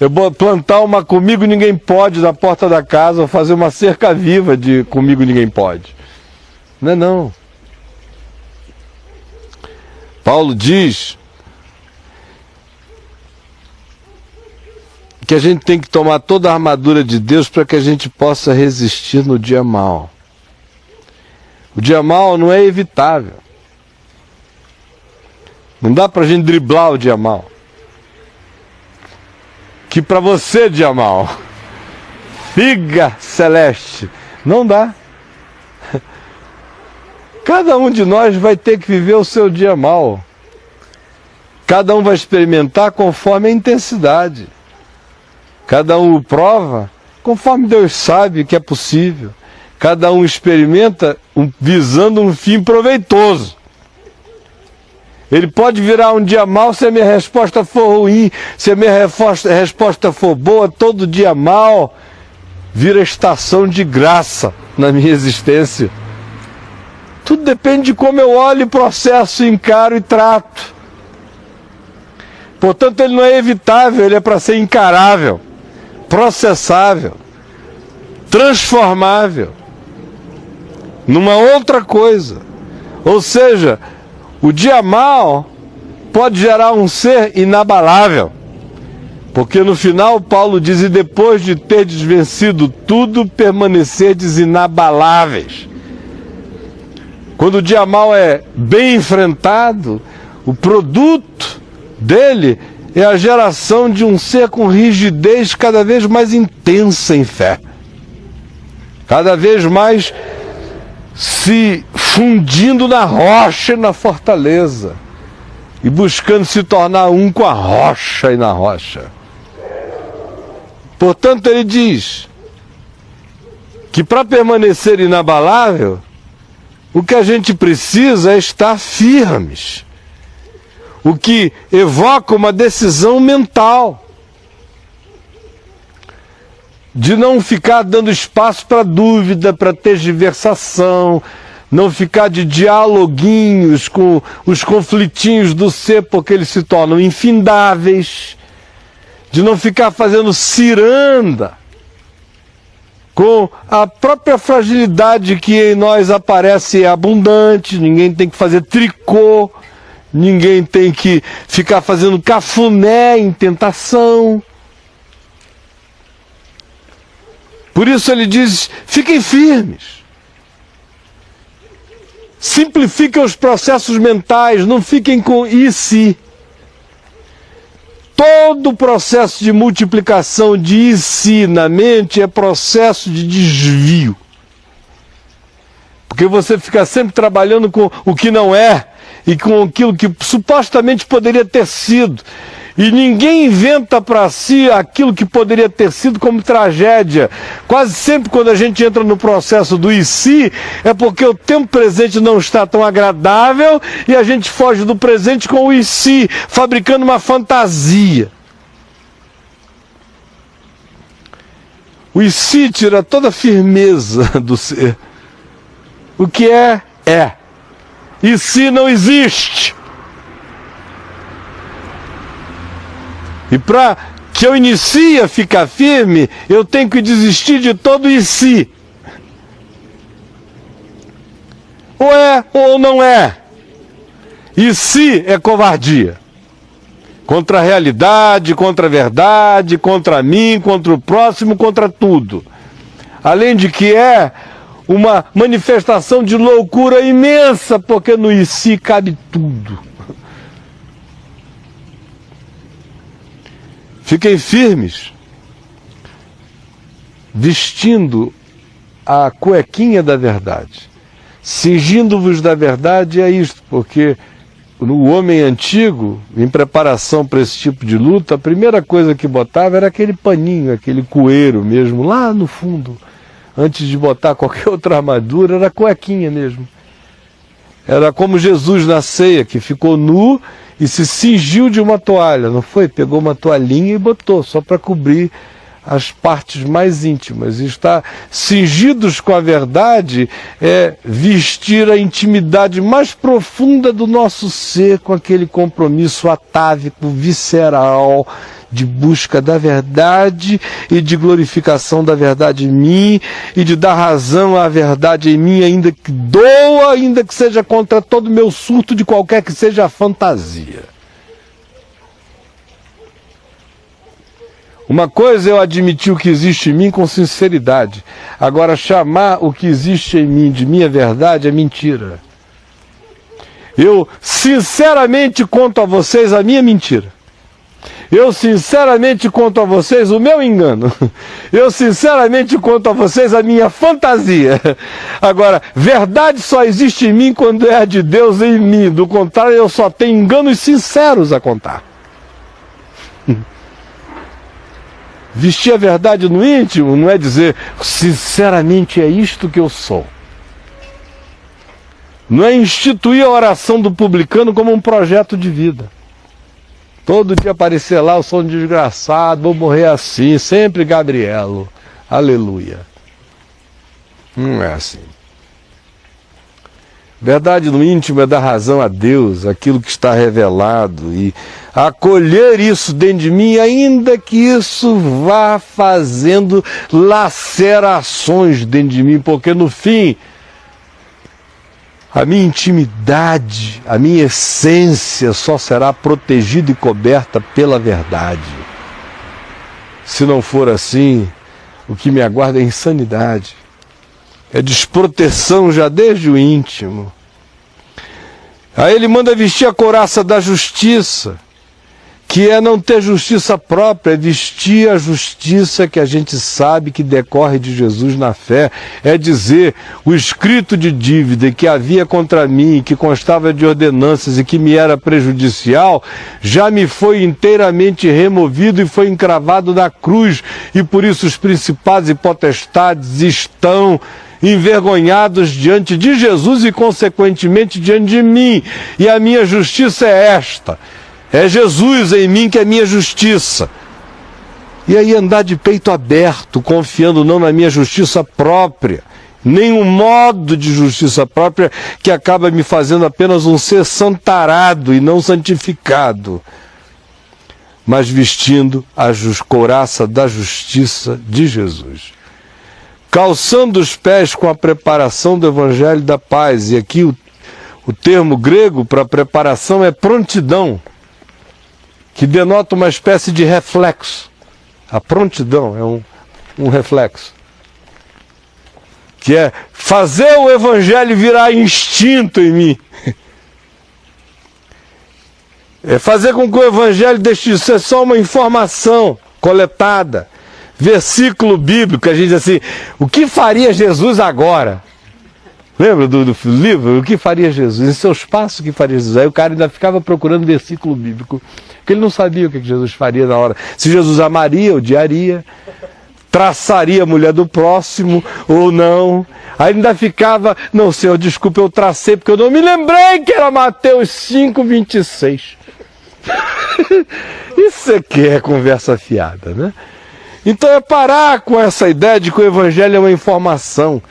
Eu vou plantar uma comigo ninguém pode na porta da casa, ou fazer uma cerca viva de comigo ninguém pode. Não é não. Paulo diz que a gente tem que tomar toda a armadura de Deus para que a gente possa resistir no dia mau. O dia mau não é evitável. Não dá para a gente driblar o dia mau. Que para você, dia mau, figa celeste, não dá. Cada um de nós vai ter que viver o seu dia mau. Cada um vai experimentar conforme a intensidade. Cada um o prova conforme Deus sabe que é possível. Cada um experimenta visando um fim proveitoso. Ele pode virar um dia mau se a minha resposta for ruim. Se a minha resposta for boa, todo dia mau vira estação de graça na minha existência. Tudo depende de como eu olho, processo, encaro e trato. Portanto, ele não é evitável, ele é para ser encarável, processável, transformável numa outra coisa. Ou seja, o dia mau pode gerar um ser inabalável, porque no final Paulo diz: e depois de terdes vencido tudo, permanecerdes inabaláveis. Quando o dia mau é bem enfrentado, o produto dele é a geração de um ser com rigidez cada vez mais intensa em fé. Cada vez mais se fundindo na rocha e na fortaleza. E buscando se tornar um com a rocha e na rocha. Portanto, ele diz que para permanecer inabalável, o que a gente precisa é estar firmes. O que evoca uma decisão mental de não ficar dando espaço para dúvida, para tergiversação, não ficar de dialoguinhos com os conflitinhos do ser, porque eles se tornam infindáveis, de não ficar fazendo ciranda com a própria fragilidade que em nós aparece abundante. Ninguém tem que fazer tricô, ninguém tem que ficar fazendo cafuné em tentação. Por isso ele diz: fiquem firmes. Simplifiquem os processos mentais, não fiquem com e se. Todo processo de multiplicação de e se na mente é processo de desvio. Porque você fica sempre trabalhando com o que não é e com aquilo que supostamente poderia ter sido. E ninguém inventa para si aquilo que poderia ter sido como tragédia. Quase sempre quando a gente entra no processo do e se, é porque o tempo presente não está tão agradável e a gente foge do presente com o e se, fabricando uma fantasia. O e se tira toda a firmeza do ser. O que é, é. E se não existe. E para que eu inicie a ficar firme, eu tenho que desistir de todo e si. Ou é ou não é. E se é covardia. Contra a realidade, contra a verdade, contra mim, contra o próximo, contra tudo. Além de que é uma manifestação de loucura imensa, porque no e si cabe tudo. Fiquem firmes, vestindo a cuequinha da verdade. Cingindo-vos da verdade é isto, porque no homem antigo, em preparação para esse tipo de luta, a primeira coisa que botava era aquele paninho, aquele cueiro mesmo, lá no fundo. Antes de botar qualquer outra armadura, era a cuequinha mesmo. Era como Jesus na ceia, que ficou nu e se cingiu de uma toalha, não foi? Pegou uma toalhinha e botou, só para cobrir as partes mais íntimas. E estar cingidos com a verdade é vestir a intimidade mais profunda do nosso ser com aquele compromisso atávico, visceral, de busca da verdade e de glorificação da verdade em mim e de dar razão à verdade em mim, ainda que doa, ainda que seja contra todo o meu surto de qualquer que seja a fantasia. Uma coisa é eu admitir o que existe em mim com sinceridade. Agora, chamar o que existe em mim de minha verdade é mentira. Eu sinceramente conto a vocês a minha mentira. Eu sinceramente conto a vocês o meu engano. Eu sinceramente conto a vocês a minha fantasia. Agora, verdade só existe em mim quando é a de Deus em mim. Do contrário, eu só tenho enganos sinceros a contar. Vestir a verdade no íntimo não é dizer, sinceramente é isto que eu sou. Não é instituir a oração do publicano como um projeto de vida. Todo dia aparecer lá, eu sou um desgraçado, vou morrer assim, sempre Gabrielo. Aleluia. Não é assim. Verdade no íntimo é dar razão a Deus, aquilo que está revelado, e acolher isso dentro de mim, ainda que isso vá fazendo lacerações dentro de mim, porque no fim, a minha intimidade, a minha essência só será protegida e coberta pela verdade. Se não for assim, o que me aguarda é insanidade. É desproteção já desde o íntimo. Aí ele manda vestir a couraça da justiça, que é não ter justiça própria, é vestir a justiça que a gente sabe que decorre de Jesus na fé. É dizer, o escrito de dívida que havia contra mim, que constava de ordenanças e que me era prejudicial, já me foi inteiramente removido e foi encravado na cruz, e por isso os principados e potestades estão envergonhados diante de Jesus e consequentemente diante de mim. E a minha justiça é esta. É Jesus em mim que é minha justiça. E aí andar de peito aberto, confiando não na minha justiça própria, nenhum modo de justiça própria que acaba me fazendo apenas um ser santarado e não santificado, mas vestindo a couraça da justiça de Jesus. Calçando os pés com a preparação do Evangelho da Paz. E aqui o termo grego para preparação é prontidão, que denota uma espécie de reflexo. A prontidão é um reflexo. Que é fazer o Evangelho virar instinto em mim. É fazer com que o Evangelho deixe de ser só uma informação coletada. Versículo bíblico, a gente diz assim, o que faria Jesus agora? Lembra do livro? O que faria Jesus? Em seus passos, o que faria Jesus? Aí o cara ainda ficava procurando versículo bíblico, porque ele não sabia o que Jesus faria na hora. Se Jesus amaria, odiaria, traçaria a mulher do próximo ou não. Aí ainda ficava, não, Senhor, desculpa, eu tracei, porque eu não me lembrei que era Mateus 5:26. Isso aqui é conversa fiada, né? Então é parar com essa ideia de que o Evangelho é uma informação,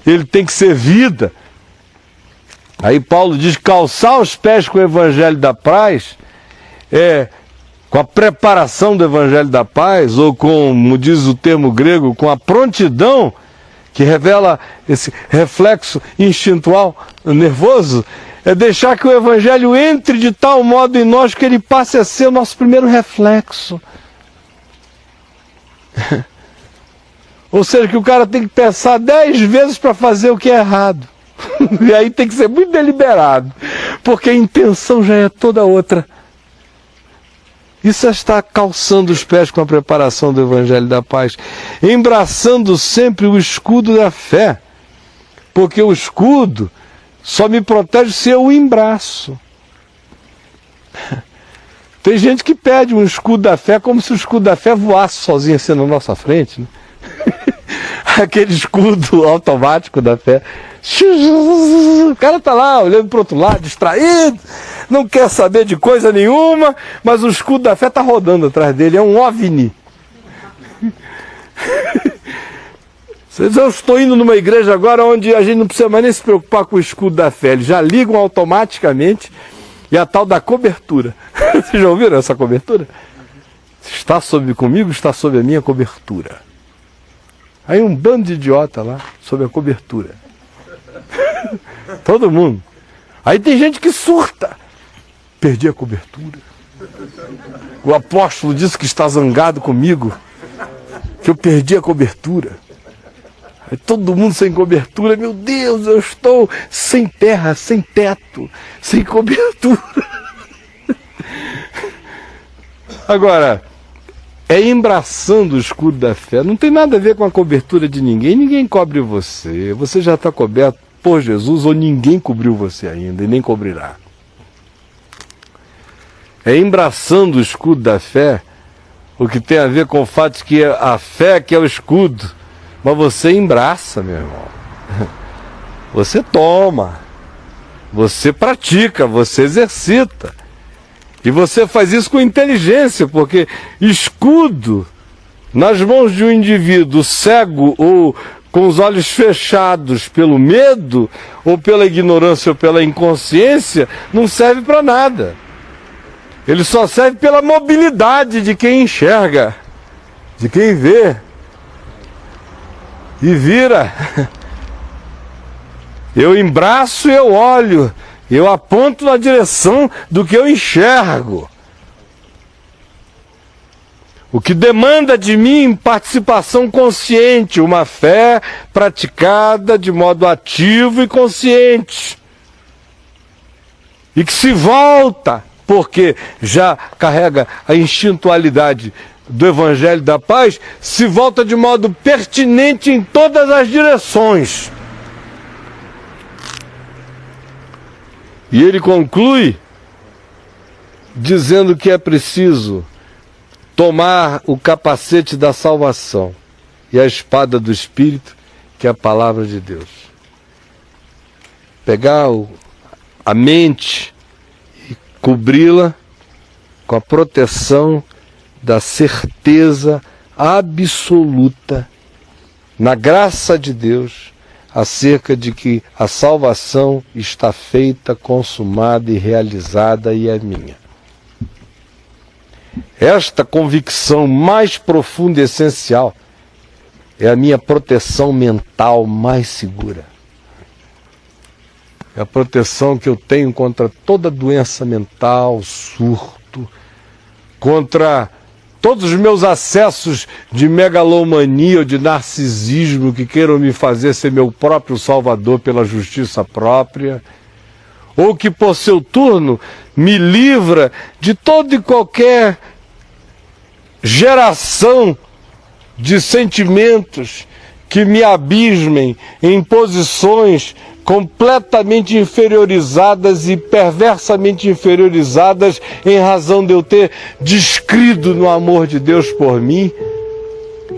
ele tem que ser vida. Aí Paulo diz, calçar os pés com o Evangelho da paz é com a preparação do Evangelho da Paz, ou como diz o termo grego, com a prontidão, que revela esse reflexo instintual nervoso, é deixar que o Evangelho entre de tal modo em nós que ele passe a ser o nosso primeiro reflexo. Ou seja, que o cara tem que pensar 10 vezes para fazer o que é errado. E aí tem que ser muito deliberado, porque a intenção já é toda outra. Isso é estar calçando os pés com a preparação do Evangelho da Paz, embraçando sempre o escudo da fé, porque o escudo só me protege se eu o embraço. Tem gente que pede um escudo da fé como se o escudo da fé voasse sozinho assim na nossa frente, né? Aquele escudo automático da fé. O cara está lá olhando para o outro lado, distraído, não quer saber de coisa nenhuma, mas o escudo da fé está rodando atrás dele, é um OVNI. Eu estou indo numa igreja agora onde a gente não precisa mais nem se preocupar com o escudo da fé, eles já ligam automaticamente, e a tal da cobertura. Vocês já ouviram essa cobertura? Está comigo, está sob a minha cobertura. Aí um bando de idiota lá, sob a cobertura. Todo mundo. Aí tem gente que surta. Perdi a cobertura. O apóstolo disse que está zangado comigo, que eu perdi a cobertura. Aí todo mundo sem cobertura. Meu Deus, eu estou sem terra, sem teto, sem cobertura. Agora, é embraçando o escudo da fé. Não tem nada a ver com a cobertura de ninguém. Ninguém cobre você. Você já está coberto por Jesus, ou ninguém cobriu você ainda e nem cobrirá. É embraçando o escudo da fé, o que tem a ver com o fato de que a fé que é o escudo, mas você embraça, meu irmão. Você toma, você pratica, você exercita. E você faz isso com inteligência, porque escudo nas mãos de um indivíduo cego ou com os olhos fechados pelo medo, ou pela ignorância ou pela inconsciência, não serve para nada. Ele só serve pela mobilidade de quem enxerga, de quem vê e vira. Eu embraço e eu olho, eu aponto na direção do que eu enxergo. O que demanda de mim participação consciente, uma fé praticada de modo ativo e consciente. E que se volta, porque já carrega a instintualidade do Evangelho da Paz, se volta de modo pertinente em todas as direções. E ele conclui dizendo que é preciso tomar o capacete da salvação e a espada do Espírito, que é a palavra de Deus. Pegar a mente e cobri-la com a proteção da certeza absoluta, na graça de Deus, acerca de que a salvação está feita, consumada e realizada e é minha. Esta convicção mais profunda e essencial é a minha proteção mental mais segura. É a proteção que eu tenho contra toda doença mental, surto, contra todos os meus acessos de megalomania ou de narcisismo que queiram me fazer ser meu próprio salvador pela justiça própria, ou que por seu turno me livra de toda e qualquer geração de sentimentos que me abismem em posições completamente inferiorizadas e perversamente inferiorizadas em razão de eu ter descrido no amor de Deus por mim.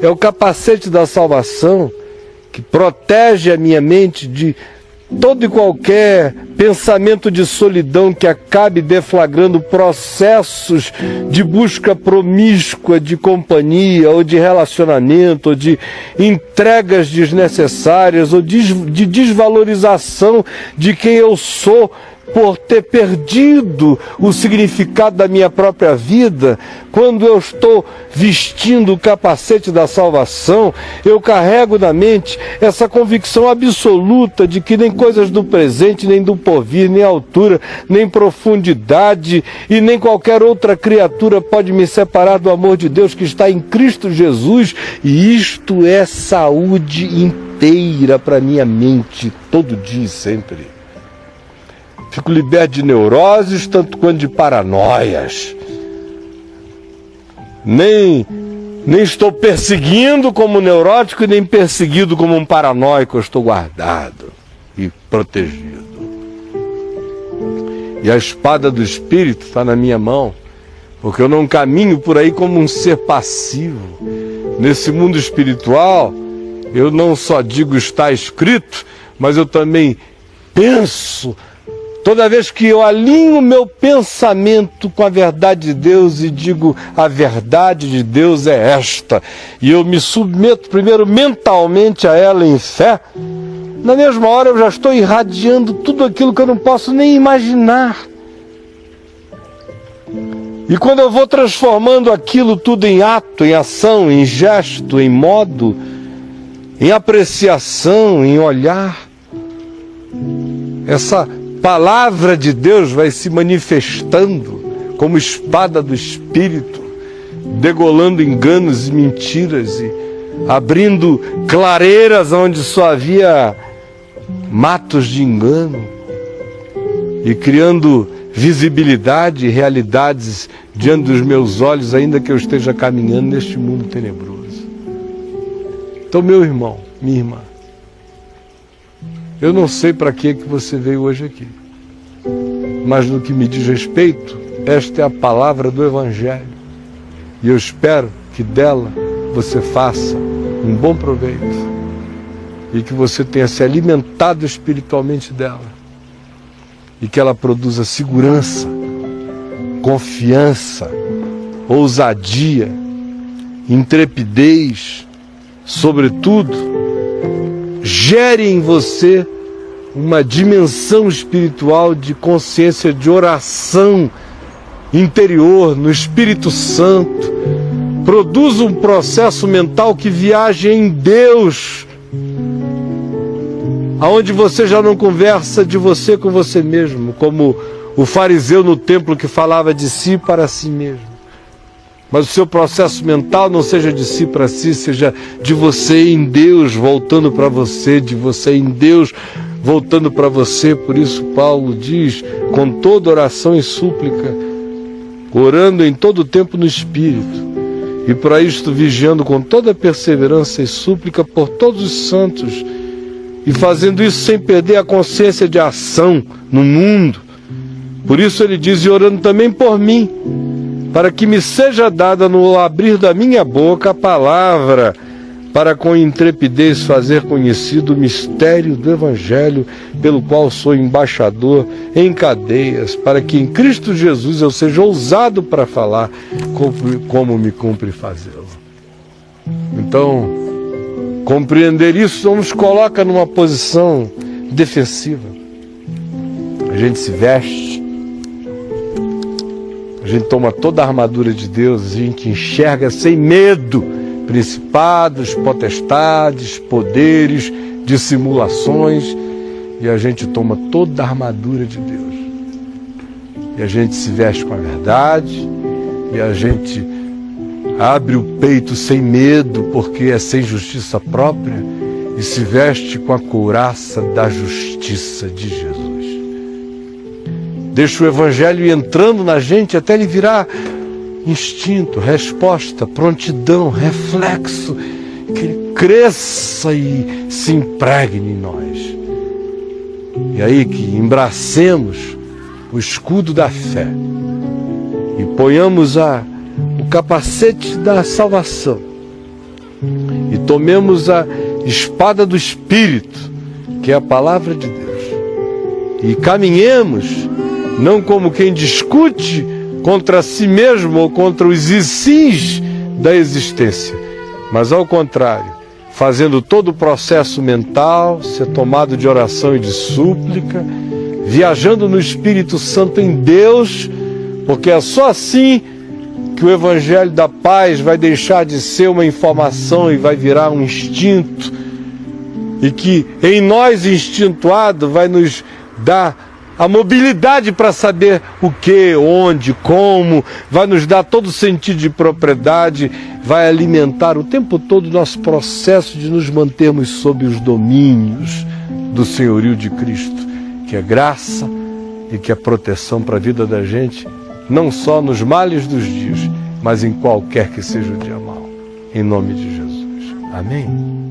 É o capacete da salvação que protege a minha mente de todo e qualquer pensamento de solidão que acabe deflagrando processos de busca promíscua de companhia, ou de relacionamento, ou de entregas desnecessárias, ou de desvalorização de quem eu sou por ter perdido o significado da minha própria vida. Quando eu estou vestindo o capacete da salvação, eu carrego na mente essa convicção absoluta de que nem coisas do presente, nem do porvir, nem altura, nem profundidade e nem qualquer outra criatura pode me separar do amor de Deus que está em Cristo Jesus, e isto é saúde inteira para minha mente, todo dia e sempre. Fico liberto de neuroses, tanto quanto de paranoias. Nem estou perseguindo como neurótico, nem perseguido como um paranoico. Eu estou guardado e protegido. E a espada do Espírito está na minha mão, porque eu não caminho por aí como um ser passivo. Nesse mundo espiritual, eu não só digo está escrito, mas eu também penso. Toda vez que eu alinho o meu pensamento com a verdade de Deus e digo a verdade de Deus é esta, e eu me submeto primeiro mentalmente a ela em fé, na mesma hora eu já estou irradiando tudo aquilo que eu não posso nem imaginar. E quando eu vou transformando aquilo tudo em ato, em ação, em gesto, em modo, em apreciação, em olhar, essa palavra de Deus vai se manifestando como espada do Espírito, degolando enganos e mentiras e abrindo clareiras onde só havia matos de engano e criando visibilidade e realidades diante dos meus olhos, ainda que eu esteja caminhando neste mundo tenebroso. Então, meu irmão, minha irmã, eu não sei para que você veio hoje aqui, mas no que me diz respeito, esta é a palavra do Evangelho, e eu espero que dela você faça um bom proveito e que você tenha se alimentado espiritualmente dela e que ela produza segurança, confiança, ousadia, intrepidez, sobretudo, gere em você uma dimensão espiritual de consciência, de oração interior no Espírito Santo. Produza um processo mental que viaje em Deus, aonde você já não conversa de você com você mesmo, como o fariseu no templo que falava de si para si mesmo. Mas o seu processo mental não seja de si para si, seja de você em Deus voltando para você, de você em Deus voltando para você. Por isso Paulo diz, com toda oração e súplica, orando em todo tempo no Espírito, e para isto vigiando com toda perseverança e súplica por todos os santos, e fazendo isso sem perder a consciência de ação no mundo. Por isso ele diz, e orando também por mim, para que me seja dada no abrir da minha boca a palavra, para com intrepidez fazer conhecido o mistério do Evangelho, pelo qual sou embaixador em cadeias, para que em Cristo Jesus eu seja ousado para falar como me cumpre fazê-lo. Então, compreender isso não nos coloca numa posição defensiva. A gente se veste, a gente toma toda a armadura de Deus, a gente enxerga sem medo principados, potestades, poderes, dissimulações, e a gente toma toda a armadura de Deus. E a gente se veste com a verdade, e a gente abre o peito sem medo, porque é sem justiça própria, e se veste com a couraça da justiça de Jesus. Deixa o Evangelho ir entrando na gente até ele virar instinto, resposta, prontidão, reflexo, que ele cresça e se impregne em nós. E aí que embracemos o escudo da fé e ponhamos o capacete da salvação e tomemos a espada do Espírito, que é a palavra de Deus, e caminhemos não como quem discute contra si mesmo ou contra os sims da existência, mas ao contrário, fazendo todo o processo mental ser tomado de oração e de súplica, viajando no Espírito Santo em Deus, porque é só assim que o Evangelho da Paz vai deixar de ser uma informação e vai virar um instinto, e que em nós instintuado vai nos dar a mobilidade para saber o que, onde, como, vai nos dar todo o sentido de propriedade, vai alimentar o tempo todo o nosso processo de nos mantermos sob os domínios do senhorio de Cristo, que é graça e que é proteção para a vida da gente, não só nos males dos dias, mas em qualquer que seja o dia mau. Em nome de Jesus. Amém.